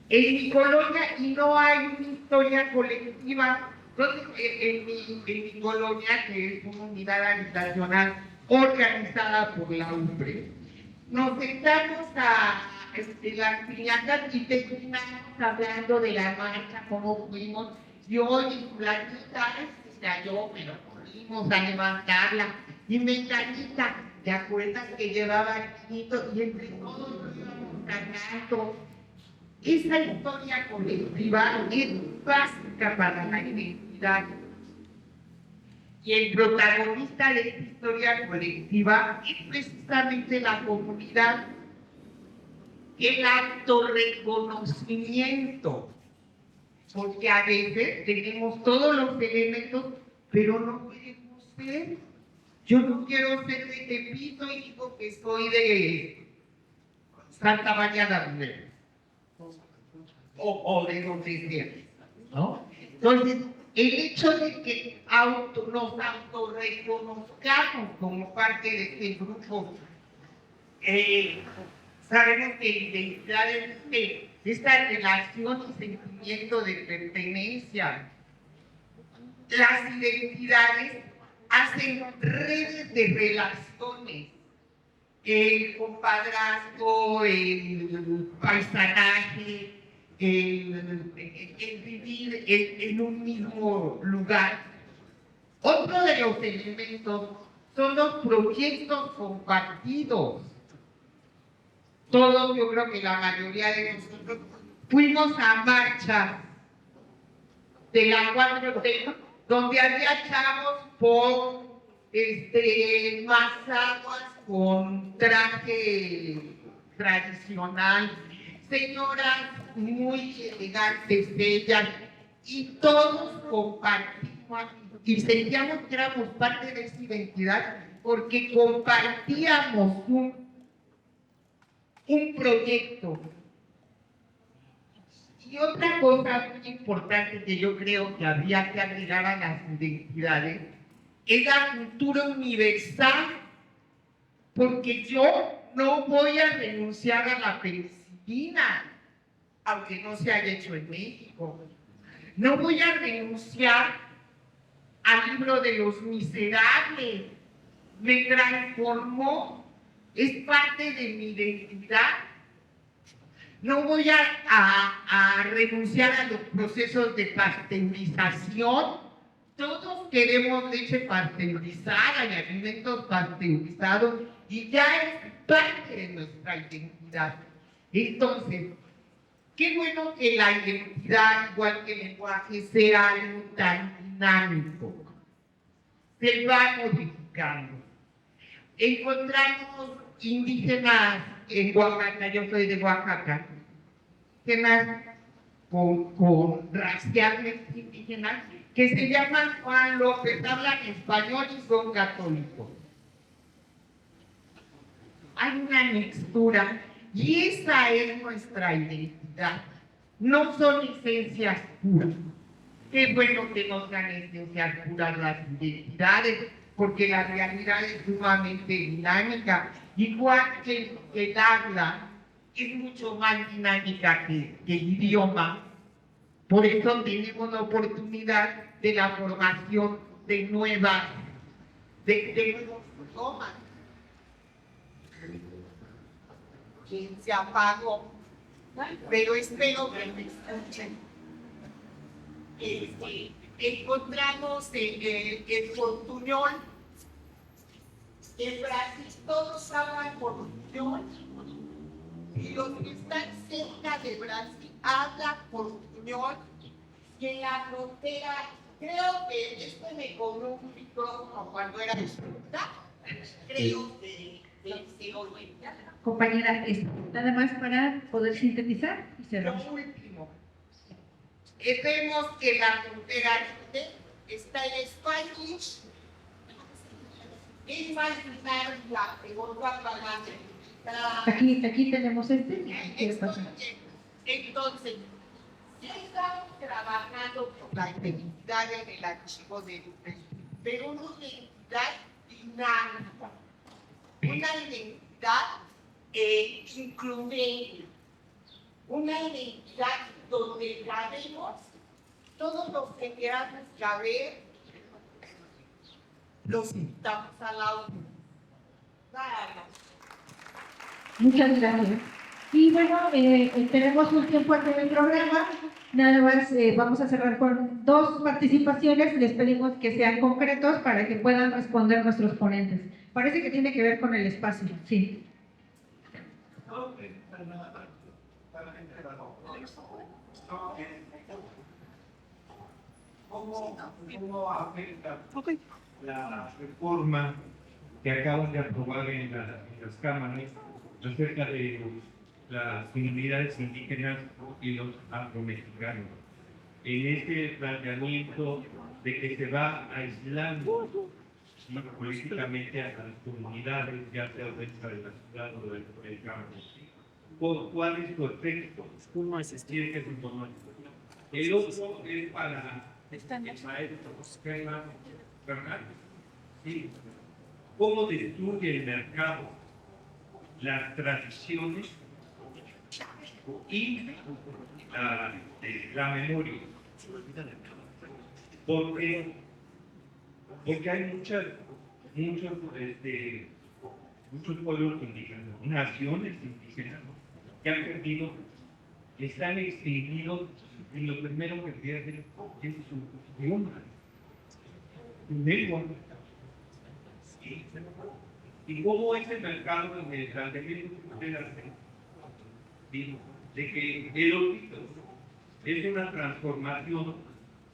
en mi colonia y no hay una historia colectiva. Entonces, en mi colonia, que es una unidad habitacional organizada por la UPRE, nos sentamos a las piñatas y terminamos hablando de la marcha, cómo fuimos, y hoy la niña se cayó, pero fuimos a levantarla, y Menganita, ¿te acuerdas que llevaba el niñito? Y entre todos nos íbamos cantando. Esa historia colectiva es básica para la identidad. Y el protagonista de esta historia colectiva es precisamente la comunidad. El autorreconocimiento, porque a veces tenemos todos los elementos, pero no queremos ser. Yo no quiero ser de Tepito y digo que soy de Santa María la Ribera, o de donde sea, ¿no? Entonces, el hecho de que nos autorreconozcamos como parte de este grupo, sabemos que la identidad es esta relación y sentimiento de pertenencia. Las identidades hacen redes de relaciones. El compadrazgo, el paisanaje, el vivir en un mismo lugar. Otro de los elementos son los proyectos compartidos. Todos, yo creo que la mayoría de nosotros, fuimos a marchas de la 4T, donde había chavos por más aguas con traje tradicional, señoras muy elegantes, bellas, y todos compartimos y sentíamos que éramos parte de esa identidad porque compartíamos un proyecto. Y otra cosa muy importante que yo creo que habría que agregar a las identidades es la cultura universal, porque yo no voy a renunciar a la penicilina, aunque no se haya hecho en México. No voy a renunciar al libro de los miserables. Me transformó, es parte de mi identidad. No voy a renunciar a los procesos de pasteurización. Todos queremos leche pasteurizada y alimentos pasteurizados y ya es parte de nuestra identidad. Entonces, qué bueno que la identidad, igual que el lenguaje, sea algo tan dinámico. Se va modificando. Encontramos indígenas en Oaxaca, yo soy de Oaxaca, indígenas con racialmente indígenas, que se llaman Juan López, hablan español y son católicos. Hay una mixtura y esa es nuestra identidad. No son esencias puras. Qué bueno que no sean esencias puras las identidades, porque la realidad es sumamente dinámica. Igual que el habla es mucho más dinámica que el idioma. Por eso tenemos la oportunidad de la formación de nuevos idiomas. Que se apagó, pero espero que me escuchen. Encontramos el portuñol. En Brasil todos hablan portuñol y los que están cerca de Brasil hablan portuñol. Y en la frontera, creo que esto me cobró un micrófono cuando era disfruta, creo que se oye. Compañera, nada más para poder sintetizar y cerrar. Lo último, vemos que en la frontera está el Spanglish. Es más la segunda palabra. Aquí tenemos ¿Qué pasa? Entonces, ya estamos trabajando por la identidad en el archivo de Luis, pero una identidad dinámica, una identidad incluyente, una identidad donde cabemos todos los que queramos caber, los invitamos al audio. Muchas gracias. Y bueno, tenemos un tiempo aquí en el programa. Nada más vamos a cerrar con 2 participaciones. Les pedimos que sean concretos para que puedan responder nuestros ponentes. Parece que tiene que ver con el espacio. Sí. ¿Cómo afecta la reforma que acaban de aprobar en las cámaras acerca de las comunidades indígenas y los afromexicanos? En este planteamiento de que se va aislando políticamente a las comunidades, ya sea dentro de la ciudad o del campo. ¿Cuál es su efecto? ¿Cómo asistir que es importante? El otro es para el maestro Fernández. Sí. ¿Cómo destruye el mercado las tradiciones y la memoria? Porque hay muchos pueblos indígenas, naciones indígenas, que han perdido, están extinguidos, y lo primero que pierden es su idioma, su lengua. ¿Y cómo es el mercado en el planteamiento que usted hace? De que el olvido es una transformación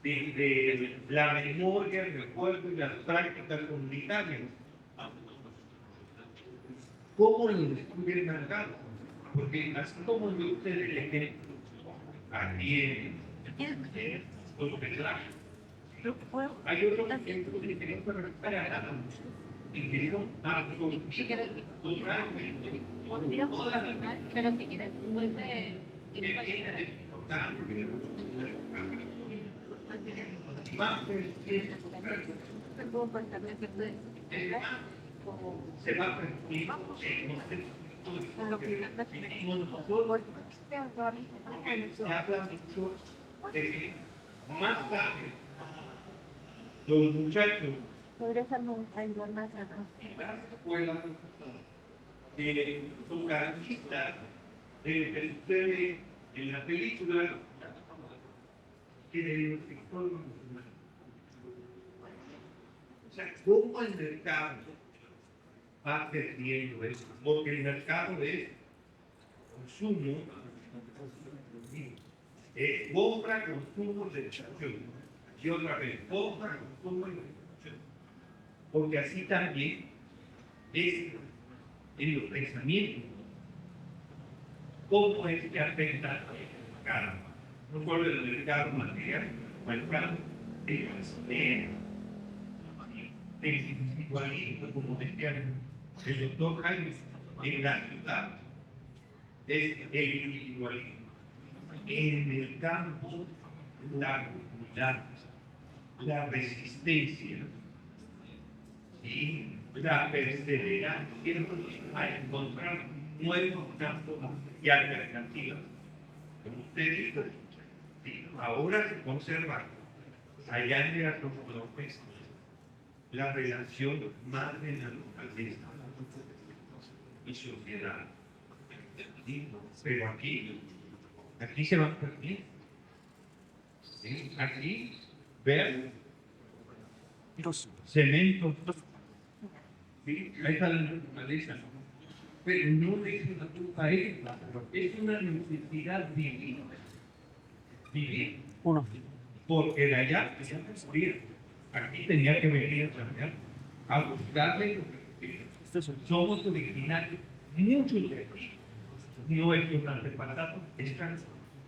de la memoria, el recuerdo y las prácticas comunitarias. ¿Cómo lo destruye el mercado? Porque así como yo usted el ejemplo aquí en los pelajes, Hay otro ejemplo de que para recuperar y que son actos Pero si quieres, puede... se va a permitir se habla mucho de que más tarde los muchachos Podría ser ayudar más en la escuela son garantistas de lo que sucede en la película que de los sectores. O sea, ¿cómo el mercado va perdiendo eso? Porque el mercado es consumo, compra, consumo, destrucción. Y otra vez, compra, consumo y destrucción. Porque así también es en los pensamientos. ¿Cómo es que afecta el mercado? No solo el mercado material, el mercado del individualismo, como decía el doctor Jaime, en la ciudad, es el individualismo. En el campo, la comunidad, la resistencia y la perseverancia a encontrar nuevos campos y alternativas. Como usted dijo, ahora se conserva allá en la López la relación más de naturaleza y sociedad. Pero aquí se va a perder. ¿Sí? Aquí, vean, cemento. ¿Sí? Ahí está la naturaleza. Pero no es una culpa ética, es una necesidad divina. Vivir. Porque de allá se va a construir. Aquí tenía que venir a trabajar, a buscarle lo que somos originarios, muchos de ellos. No es que un antepasado, están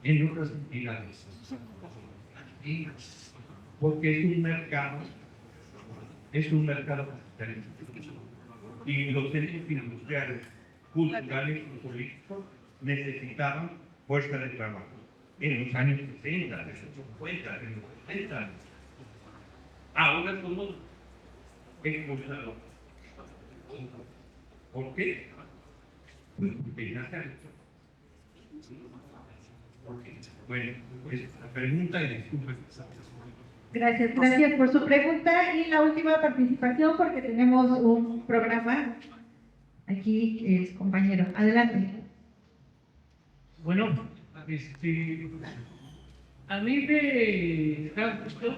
en otras entidades. Y porque es un mercado capitalista. Y los centros industriales, culturales y políticos necesitaban fuerza de trabajo. En los años 60, en los 50, en los 70. Ahora somos expulsados. ¿Por qué? Porque ya se ha hecho. Bueno, pues la pregunta y disculpe. Gracias por su pregunta y la última participación porque tenemos un programa aquí, compañero. Adelante. Bueno, a mí me da gusto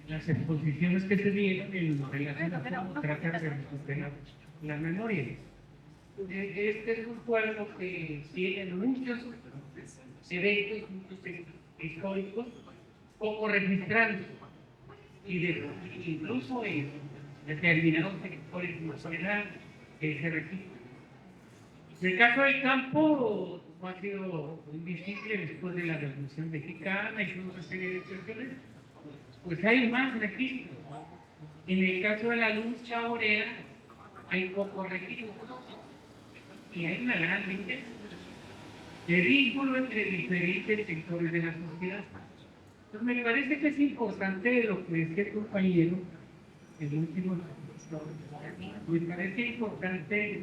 las exposiciones que se dieron en relación a cómo tratar de recuperar la memoria. Este es un pueblo que tiene muchos eventos, muchos históricos, poco registrados, y incluso en determinados sectores de la sociedad que se registran. En el caso del campo, como ha sido invisible después de la Revolución Mexicana y una serie de cuestiones, pues hay más registros. En el caso de la lucha obrera, hay pocos registros. Y hay una gran riqueza de vínculo entre diferentes sectores de la sociedad. Entonces me parece que es importante lo que decía el compañero, el último, me parece importante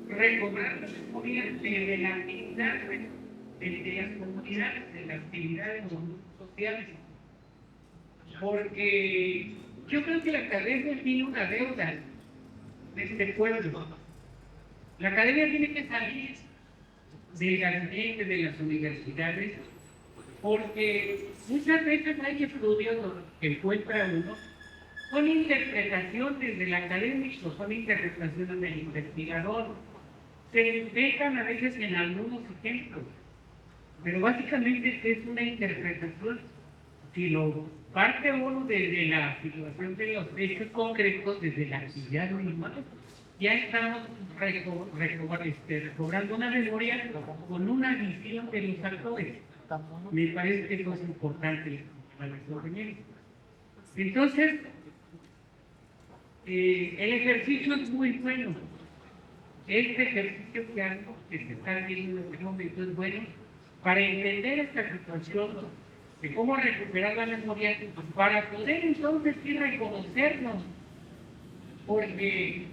recobrar la memoria de la actividad de las comunidades, de la actividad de los grupos sociales. Porque yo creo que la academia tiene una deuda de este pueblo. La academia tiene que salir del gabinete de las universidades, porque muchas veces hay estudios que encuentra uno, son interpretaciones del académico, son interpretaciones del investigador, se dejan a veces en algunos ejemplos, pero básicamente es una interpretación. Si lo parte uno desde la situación de los hechos concretos, desde la actividad misma, ya estamos recobrando una memoria con una visión de los actores. Me parece que eso es importante para los compañeros. Entonces, el ejercicio es muy bueno. Este ejercicio que hago, que se está viendo en este momento, es bueno para entender esta situación de cómo recuperar la memoria, para poder entonces sí reconocernos, porque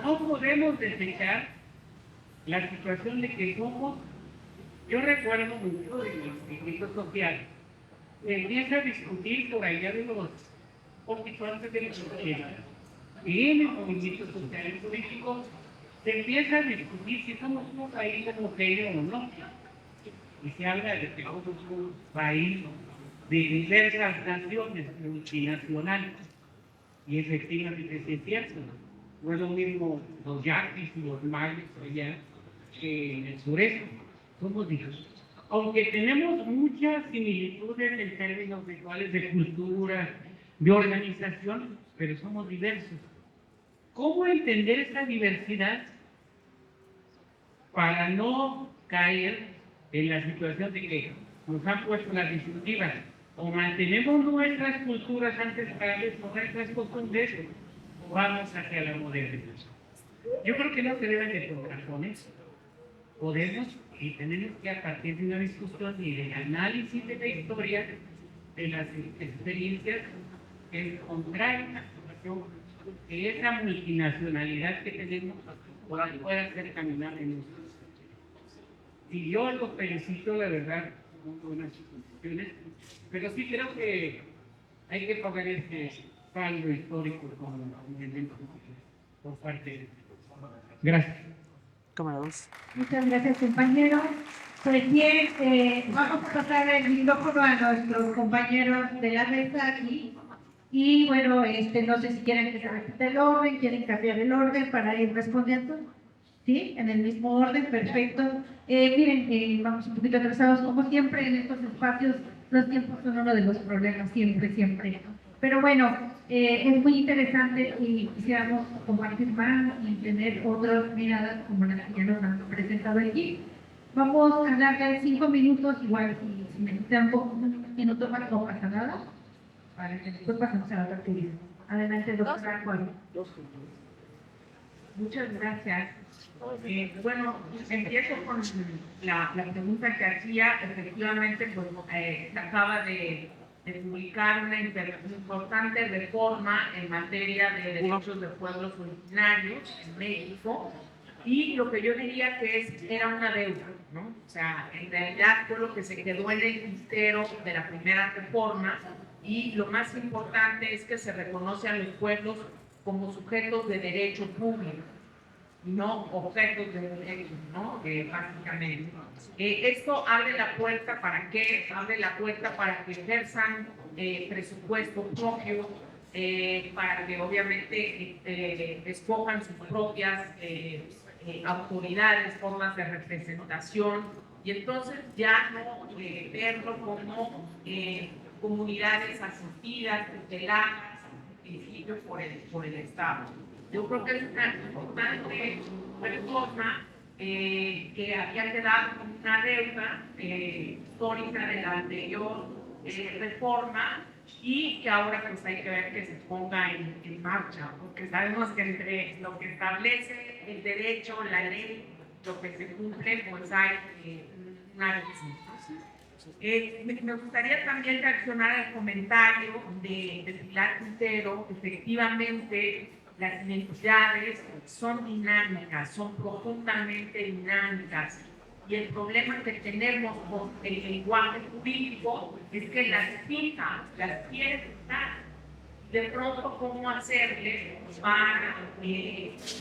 no podemos desechar la situación de que somos. Yo recuerdo mucho en el movimiento social, se empieza a discutir por allá de los poquito antes de los 80, y en el movimiento social y político se empieza a discutir si somos un país homogéneo o no. Y se habla de que somos un país de diversas naciones multinacionales. Y efectivamente es cierto. No es lo mismo los yaquis y los mayas allá que en el sureste. Somos diversos. Aunque tenemos muchas similitudes en términos visuales de cultura, de organización, pero somos diversos. ¿Cómo entender esta diversidad para no caer en la situación de que nos han puesto las disyuntivas? O mantenemos nuestras culturas ancestrales o nuestras costumbres, o vamos hacia la modernidad. Yo creo que no se deben de tocar con eso. Podemos y tenemos que, a partir de una discusión y del análisis de la historia, de las experiencias, encontrar una situación que esa multinacionalidad que tenemos pueda hacer caminar en nosotros. Y yo los felicito, la verdad, muy buenas instituciones, pero sí creo que hay que pagar este pago histórico como movimiento por parte de... Gracias. Muchas gracias, compañero. Pues bien, vamos a pasar el micrófono a nuestros compañeros de la mesa aquí. Y bueno, no sé si quieren que se repita el orden, quieren cambiar el orden para ir respondiendo. ¿Sí? En el mismo orden, perfecto. Miren, vamos un poquito atrasados, como siempre en estos espacios, los tiempos son uno de los problemas, siempre. Pero bueno, es muy interesante y quisiéramos compartir más y tener otras miradas como las que ya nos han presentado aquí. Vamos a darle 5 minutos, igual si necesitan un minuto más no pasa nada, para que después pasemos a la otra actividad. Adelante, doctora Juan. Muchas gracias. Bueno, empiezo con la pregunta que hacía. Efectivamente, pues, se acaba de publicar una importante reforma en materia de derechos de pueblos originarios en México, y lo que yo diría que era una deuda, ¿no? O sea, en realidad fue lo que se quedó en el tintero de la primera reforma, y lo más importante es que se reconoce a los pueblos como sujetos de derecho público, no objetos de derecho, ¿no? Básicamente. Esto abre la puerta ¿para qué? Abre la puerta para que ejerzan presupuesto propio, para que obviamente escojan sus propias autoridades, formas de representación, y entonces ya no verlo como comunidades asistidas, tuteladas, principio por el Estado. Yo creo que es una importante reforma que había quedado como una deuda histórica de la anterior reforma, y que ahora pues hay que ver que se ponga en marcha, porque sabemos que entre lo que establece el derecho, la ley, lo que se cumple, pues hay una me gustaría también reaccionar al comentario de Pilar Quintero. Efectivamente, las identidades son dinámicas, son profundamente dinámicas, y el problema que tenemos con el lenguaje jurídico es que las fija, las quiere quitar. De pronto, ¿cómo hacerle para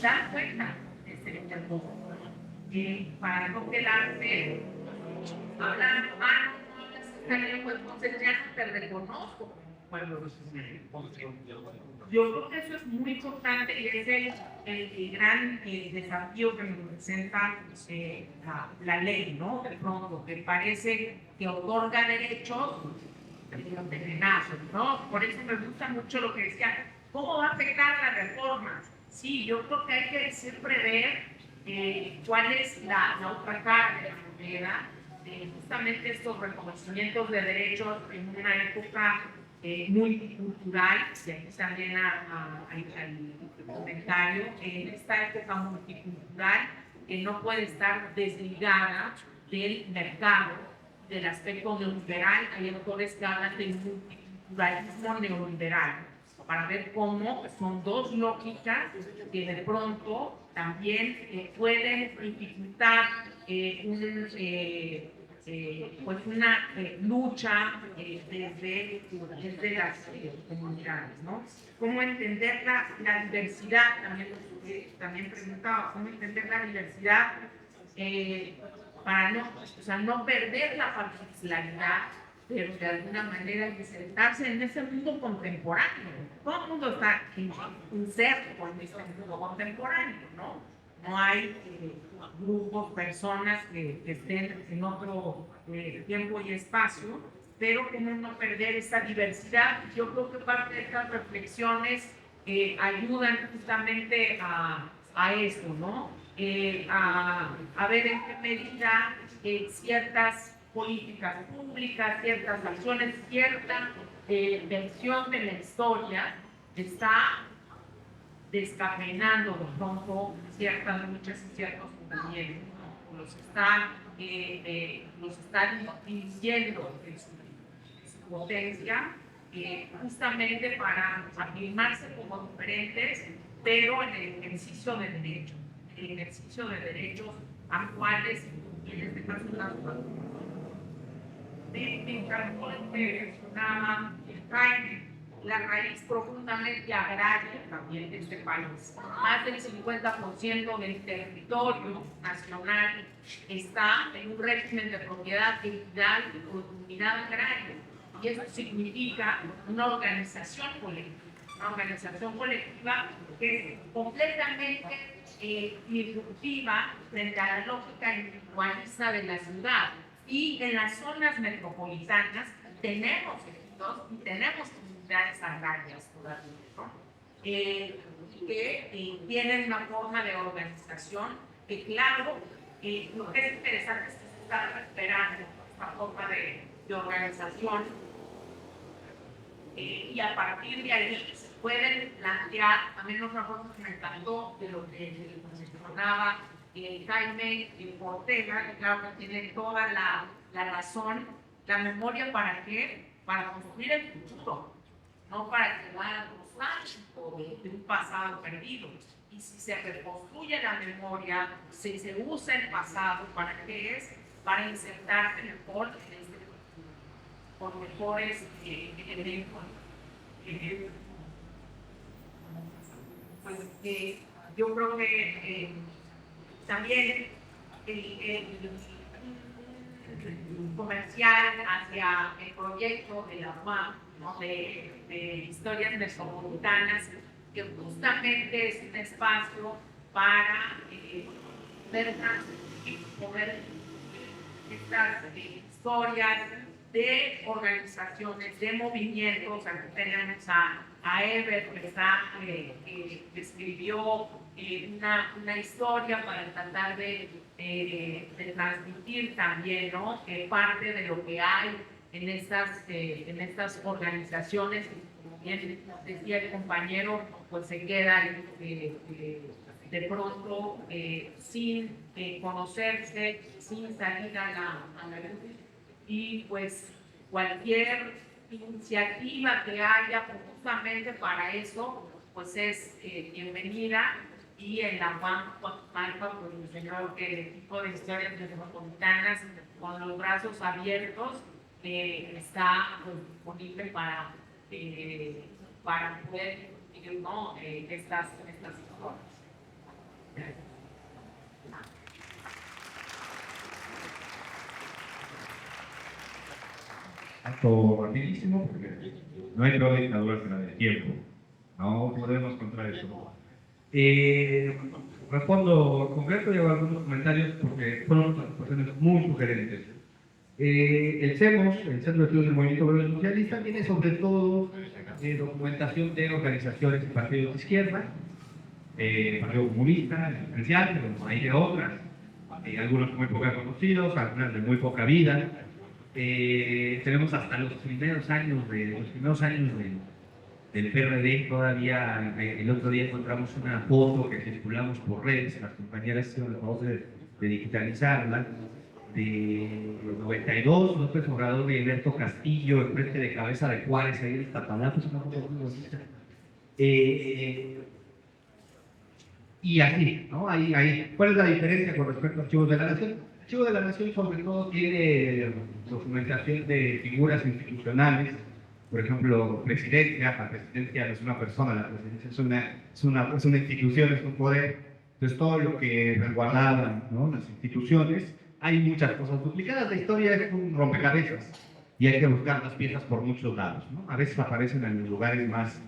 dar cuenta de este lenguaje? Para no quedarse hablando, no hablas esta lengua, entonces ya no te reconozco como pueblo originario. Yo creo que eso es muy importante, y es el gran desafío que nos presenta la ley, ¿no? De pronto, que parece que otorga derechos de venazo, ¿no? Por eso me gusta mucho lo que decía, ¿cómo va a afectar la reforma? Sí, yo creo que hay que siempre ver cuál es la otra cara de la moneda, justamente estos reconocimientos de derechos en una época multicultural, y ahí también al comentario, en esta época multicultural que no puede estar desligada del mercado, del aspecto neoliberal. Hay autores que hablan del multiculturalismo neoliberal, para ver cómo son dos lógicas que de pronto también pueden dificultar pues una lucha desde las comunidades, ¿no? ¿Cómo entender la diversidad? También preguntaba, ¿cómo entender la diversidad para no perder la particularidad, pero de alguna manera insertarse en ese mundo contemporáneo? Todo el mundo está inserto en este mundo contemporáneo, ¿no? No hay grupos, personas que estén en otro tiempo y espacio, pero cómo no perder esta diversidad. Yo creo que parte de estas reflexiones ayudan justamente a esto, ¿no? A ver en qué medida ciertas políticas públicas, ciertas acciones, cierta versión de la historia está descafeinando de pronto ciertas luchas y ciertos movimientos, ¿no? Los están dirigiendo en su potencia, justamente para afirmarse como diferentes, pero en el ejercicio de derechos, actuales, y en este caso mencionaba Jaime, la raíz profundamente agraria también de este país. Más del 50% del territorio nacional está en un régimen de propiedad equidad o comunidad agraria. Y eso significa una organización colectiva que es completamente disruptiva frente a la lógica individualista de la ciudad. Y en las zonas metropolitanas tenemos ejidos y tenemos comunidades agrarias todavía, ¿no? Que tienen una forma de organización que, claro, lo que es interesante es que se está recuperando esta forma de organización, y a partir de ahí se pueden plantear, también otra cosa que me encantó de lo que mencionaba Jaime Ortega, que claro que tiene toda la razón. La memoria, ¿para qué? Para construir el futuro, no para quedar nostálgico de un pasado perdido. Y si se reconstruye la memoria, si se usa el pasado, ¿para qué es? Para insertarse mejor en este futuro, con mejores elementos. Pues yo creo que también el comercial hacia el proyecto de la UAM, ¿no? de historias metropolitanas, que justamente es un espacio para ver estas historias de organizaciones, de movimientos. Aquí tenemos a Ever, que escribió una historia para tratar de transmitir también, ¿no? Parte de lo que hay en estas organizaciones. Como bien decía el compañero, pues se queda de pronto sin conocerse, sin salir a la luz. Y pues cualquier iniciativa que haya justamente para eso, pues es bienvenida. Y en la UAM Coajimalpa, pues yo creo que el equipo de historias metropolitanas, con los brazos abiertos, está disponible para poder discutir, ¿no? estas historias. Algo rapidísimo, porque no hay peor dictadura que la del tiempo. No podemos contra eso. Respondo en concreto y hago algunos comentarios porque fueron cuestiones muy sugerentes. El CEMOS, el Centro de Estudios del Movimiento Obrero Socialista, tiene sobre todo documentación de organizaciones y partidos de izquierda, Partido Comunista, el Diferencial, pero hay de otras, algunos muy poco conocidos, algunas de muy poca vida. Tenemos hasta los primeros años del PRD. Todavía el otro día encontramos una foto que circulamos por redes, las compañeras hicieron el favor de digitalizarla, de 92, López Obrador y Alberto Castillo enfrente de Cabeza de Juárez, ahí en Iztapalapa, es una foto muy bonita. Y así, ¿no? ¿Cuál es la diferencia con respecto a Archivos de la Nación? Archivos de la Nación sobre todo tiene documentación de figuras institucionales, por ejemplo, presidencia. La presidencia no es una persona, la presidencia es una institución, es un poder. Entonces todo lo que resguardaban, ¿no?, las instituciones, hay muchas cosas duplicadas. La historia es un rompecabezas y hay que buscar las piezas por muchos lados, ¿no? A veces aparecen en los lugares más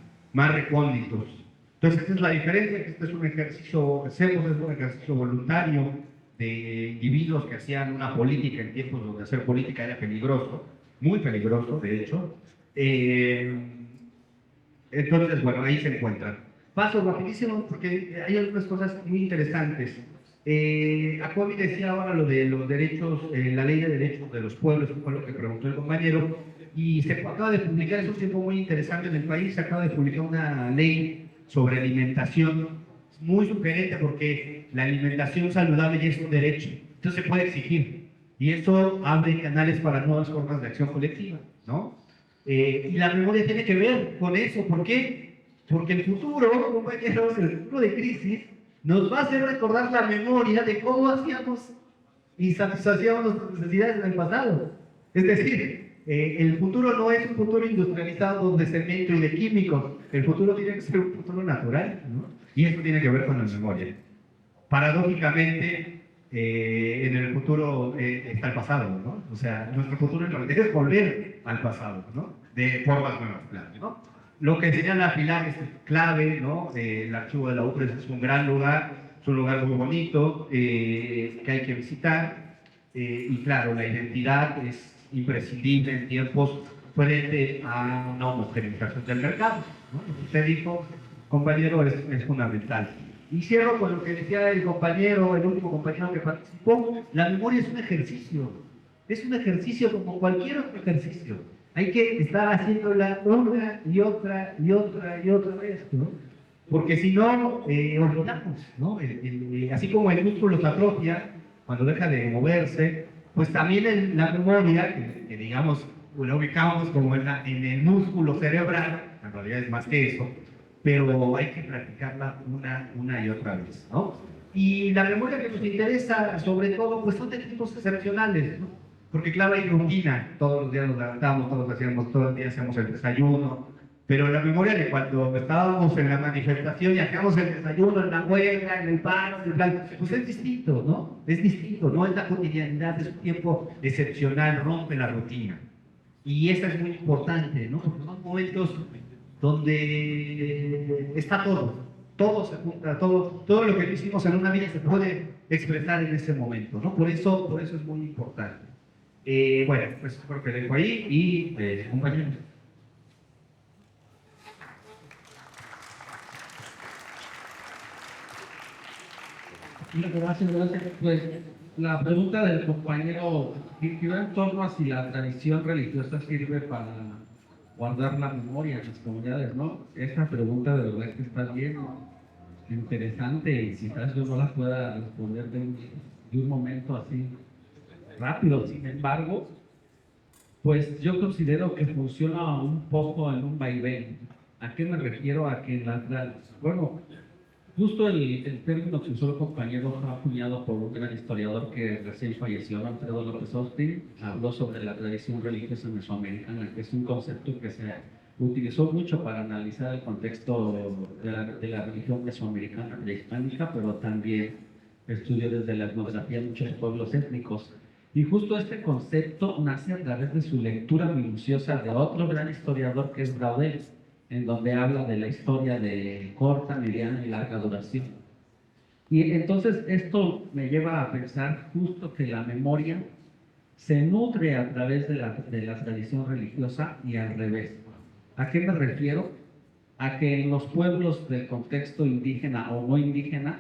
recónditos. Entonces, esta es la diferencia, que este es un ejercicio, es un ejercicio voluntario de individuos que hacían una política en tiempos donde hacer política era peligroso, muy peligroso, de hecho. Entonces, bueno, ahí se encuentran. Paso rapidísimo porque hay algunas cosas muy interesantes. Jacobi decía ahora lo de los derechos, la ley de derechos de los pueblos, fue lo que preguntó el compañero, y se acaba de publicar, es un tiempo muy interesante en el país, se acaba de publicar una ley sobre alimentación, muy sugerente porque la alimentación saludable ya es un derecho, entonces se puede exigir, y eso abre canales para nuevas formas de acción colectiva, ¿no? Y la memoria tiene que ver con eso. ¿Por qué? Porque el futuro, compañeros, el futuro de crisis, nos va a hacer recordar la memoria de cómo hacíamos y satisfacíamos nuestras necesidades en el pasado. Es decir, el futuro no es un futuro industrializado de cemento y de químicos. El futuro tiene que ser un futuro natural, ¿no? Y eso tiene que ver con la memoria. Paradójicamente, en el futuro está el pasado, ¿no? O sea, nuestro futuro en realidad es volver al pasado, ¿no? De formas nuevas, claro, ¿no? Lo que señala Pilar es clave, ¿no? El archivo de la UPRES es un gran lugar, es un lugar muy bonito que hay que visitar, y claro, la identidad es imprescindible en tiempos frente a una homogeneización del mercado, ¿no? Lo que usted dijo, compañero, es fundamental. Y cierro con lo que decía el compañero, el último compañero que participó. La memoria es un ejercicio como cualquier otro ejercicio. Hay que estar haciéndola una y otra y otra y otra vez, ¿no? Porque si no, olvidamos, ¿no? Así como el músculo se atrofia cuando deja de moverse, pues también la memoria, que digamos, la ubicamos como en el músculo cerebral, en realidad es más que eso, pero hay que practicarla una y otra vez, ¿no? Y la memoria que nos interesa, sobre todo, pues son de tipos excepcionales, ¿no? Porque claro, hay rutina, todos los días nos levantamos, todos los días hacemos el desayuno, pero la memoria de cuando estábamos en la manifestación y hacíamos el desayuno en la huelga, en el paro, en el plan, pues es distinto, ¿no? Es distinto, no es la cotidianidad, es un tiempo excepcional, rompe la rutina. Y eso es muy importante, ¿no? Porque son momentos donde está todo se junta, todo lo que hicimos en una vida se puede expresar en ese momento, ¿no? Por eso es muy importante. Bueno, pues creo que dejo ahí y compañeros. Gracias. Pues la pregunta del compañero giró en torno a si la tradición religiosa sirve para guardar la memoria en las comunidades, ¿no? Esa pregunta de verdad es que está bien interesante y quizás yo no la pueda responder de un momento así rápido. Sin embargo, pues yo considero que funciona un poco en un vaivén. ¿A qué me refiero? A que bueno, justo el término que usó el compañero fue acuñado por un gran historiador que recién falleció, Alfredo López Austin. Habló sobre la tradición religiosa mesoamericana, que es un concepto que se utilizó mucho para analizar el contexto de la religión mesoamericana prehispánica, pero también estudió desde la etnografía muchos pueblos étnicos. Y justo este concepto nace a través de su lectura minuciosa de otro gran historiador que es Braudel, en donde habla de la historia de corta, mediana y larga duración. Y entonces esto me lleva a pensar justo que la memoria se nutre a través de la tradición religiosa y al revés. ¿A qué me refiero? A que en los pueblos del contexto indígena o no indígena,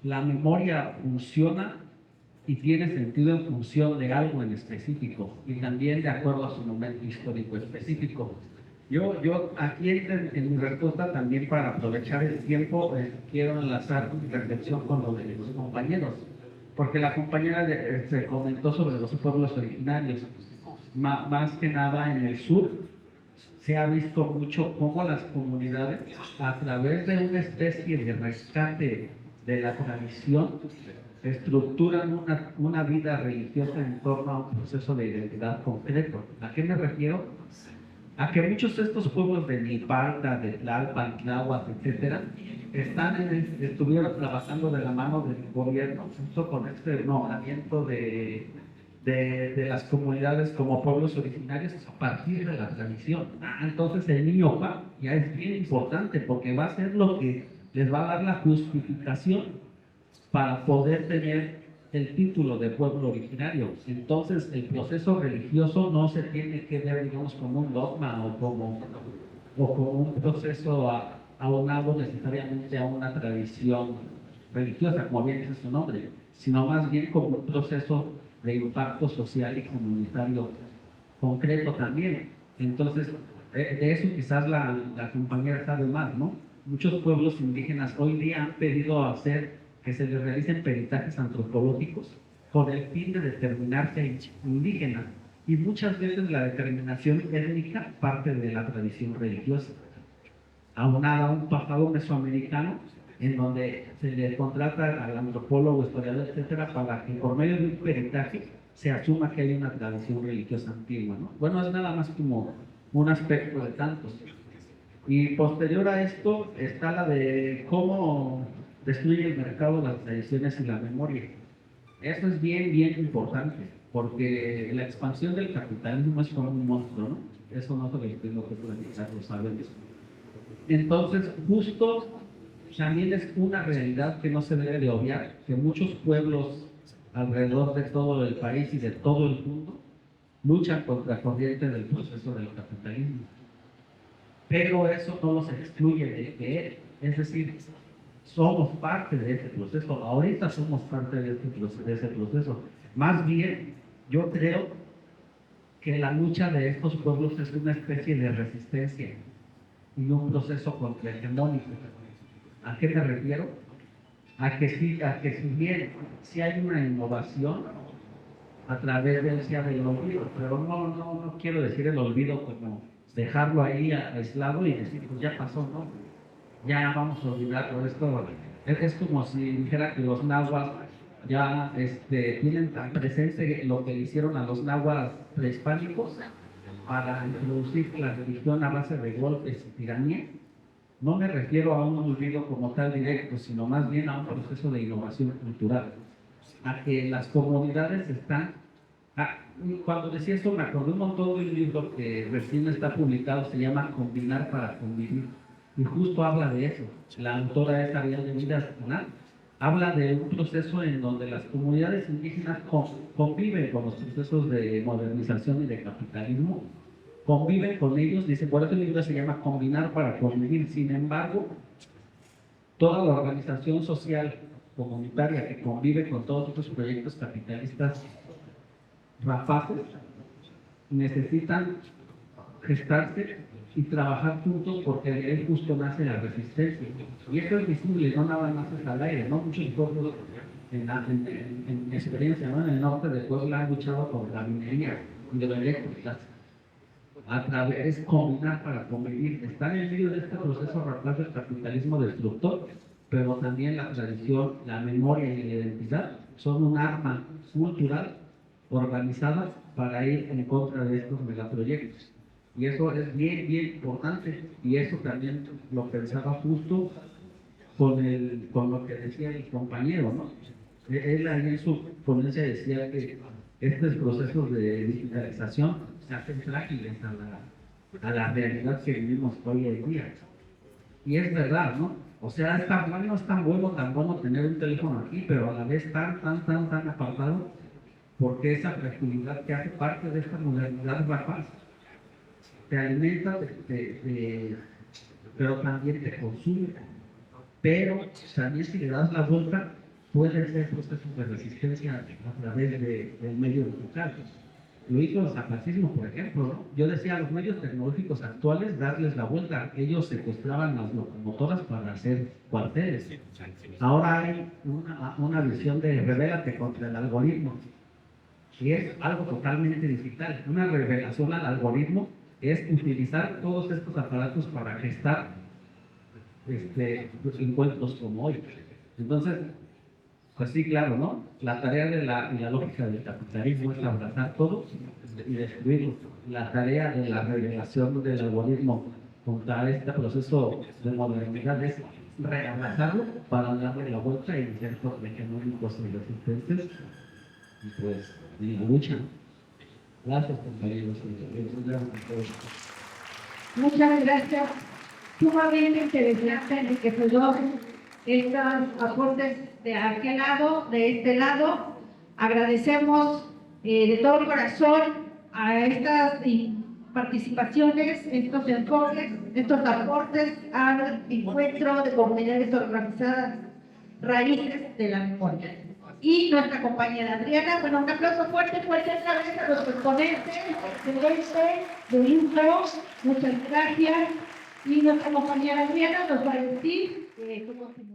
la memoria funciona y tiene sentido en función de algo en específico y también de acuerdo a su momento histórico específico. Yo aquí en mi respuesta también para aprovechar el tiempo quiero enlazar mi reflexión con lo de los compañeros, porque la compañera se comentó sobre los pueblos originarios. Más que nada en el sur se ha visto mucho cómo las comunidades, a través de una especie de rescate de la tradición, estructuran una vida religiosa en torno a un proceso de identidad concreto. ¿A qué me refiero? A que muchos de estos pueblos de Nipalta, de Tlalpan, Tláhuac, etcétera, estuvieron trabajando de la mano del gobierno junto con este nombramiento de las comunidades como pueblos originarios a partir de la tradición. Entonces el niño pa ya es bien importante porque va a ser lo que les va a dar la justificación para poder tener el título de pueblo originario. Entonces el proceso religioso no se tiene que ver, digamos, como un dogma o como un proceso aunado necesariamente a una tradición religiosa, como bien dice su nombre, sino más bien como un proceso de impacto social y comunitario concreto también. Entonces, de eso quizás la compañera sabe más, ¿no? Muchos pueblos indígenas hoy día han pedido hacer que se les realicen peritajes antropológicos con el fin de determinarse indígena. Y muchas veces la determinación étnica parte de la tradición religiosa, aunada a un pasado mesoamericano en donde se le contrata al antropólogo, historiador, etcétera, para que por medio de un peritaje se asuma que hay una tradición religiosa antigua, ¿no? Bueno, es nada más como un aspecto de tantos. Y posterior a esto está la de cómo destruye el mercado las tradiciones y la memoria. Eso es bien importante, porque la expansión del capitalismo es como un monstruo, ¿no? Eso no se lo tengo que platicar, lo saben. Entonces, justo también es una realidad que no se debe de obviar, que muchos pueblos alrededor de todo el país y de todo el mundo luchan contra la corriente del proceso del capitalismo. Pero eso no los excluye de él, es decir, somos parte de ese proceso, ahorita somos parte de ese proceso. Más bien, yo creo que la lucha de estos pueblos es una especie de resistencia y un proceso contrahegemónico. ¿A qué me refiero? A que si bien si hay una innovación a través del olvido, pero no quiero decir el olvido como dejarlo ahí aislado y decir, pues ya pasó, ¿no? Ya vamos a olvidarlo. Esto es como si dijera que los nahuas ya tienen tan presente lo que le hicieron a los nahuas prehispánicos para introducir la religión a base de golpes y tiranía. No me refiero a un olvido como tal directo, sino más bien a un proceso de innovación cultural, a que las comunidades están... cuando decía esto me acordé un montón de un libro que recién está publicado, se llama Combinar para Convivir, y justo habla de eso. La autora es Ariadne Vidas Canal, habla de un proceso en donde las comunidades indígenas conviven con los procesos de modernización y de capitalismo, conviven con ellos, dice, por eso el libro se llama Combinar para Convivir. Sin embargo, toda la organización social comunitaria que convive con todos estos proyectos capitalistas rapaces necesitan gestarse y trabajar juntos porque de él justo nace la resistencia. Y eso es visible, no nada más es al aire, ¿no? Muchos pueblos en mi experiencia, ¿no? En el norte de Puebla han luchado contra la minería hidroeléctrica. A través de combinar para convivir. Están en medio de este proceso rapaz del capitalismo destructor, pero también la tradición, la memoria y la identidad son un arma cultural organizada para ir en contra de estos megaproyectos. Y eso es bien importante, y eso también lo pensaba justo con lo que decía el compañero, ¿no? Él ahí en su ponencia decía que estos procesos de digitalización se hacen frágiles a la realidad que vivimos hoy en día. Y es verdad, ¿no? O sea, no es tan bueno tener un teléfono aquí, pero a la vez tan apartado, porque esa fragilidad que hace parte de esta modernidad rapaz te alimenta, pero también te consume. Pero también si le das la vuelta, puede ser procesos de resistencia a través del medio digital. Lo hizo el zapatismo, por ejemplo, ¿no? Yo decía a los medios tecnológicos actuales darles la vuelta. Ellos secuestraban las locomotoras para hacer cuarteles. Ahora hay una visión de rebélate contra el algoritmo. Y es algo totalmente digital. Una revelación al algoritmo es utilizar todos estos aparatos para gestar encuentros como hoy. Entonces, pues sí, claro, ¿no? La tarea de la lógica del capitalismo es abrazar todo y destruirlo. La tarea de la revelación del algoritmo contra este proceso de modernidad es reabrazarlo para darle la vuelta y ser hegemónicos y resistentes. Y pues, y la lucha. Gracias, compañeros. Muchas gracias. Sumamente interesante, enriquecedor estos aportes de aquel lado, de este lado. Agradecemos de todo corazón a estas participaciones, estos enfoques, estos aportes al encuentro de comunidades organizadas Raíces de la Memoria. Y nuestra compañera Adriana, bueno, un aplauso fuerte otra vez a los ponentes de Info. Muchas gracias. Y nuestra compañera Adriana nos va a decir cómo se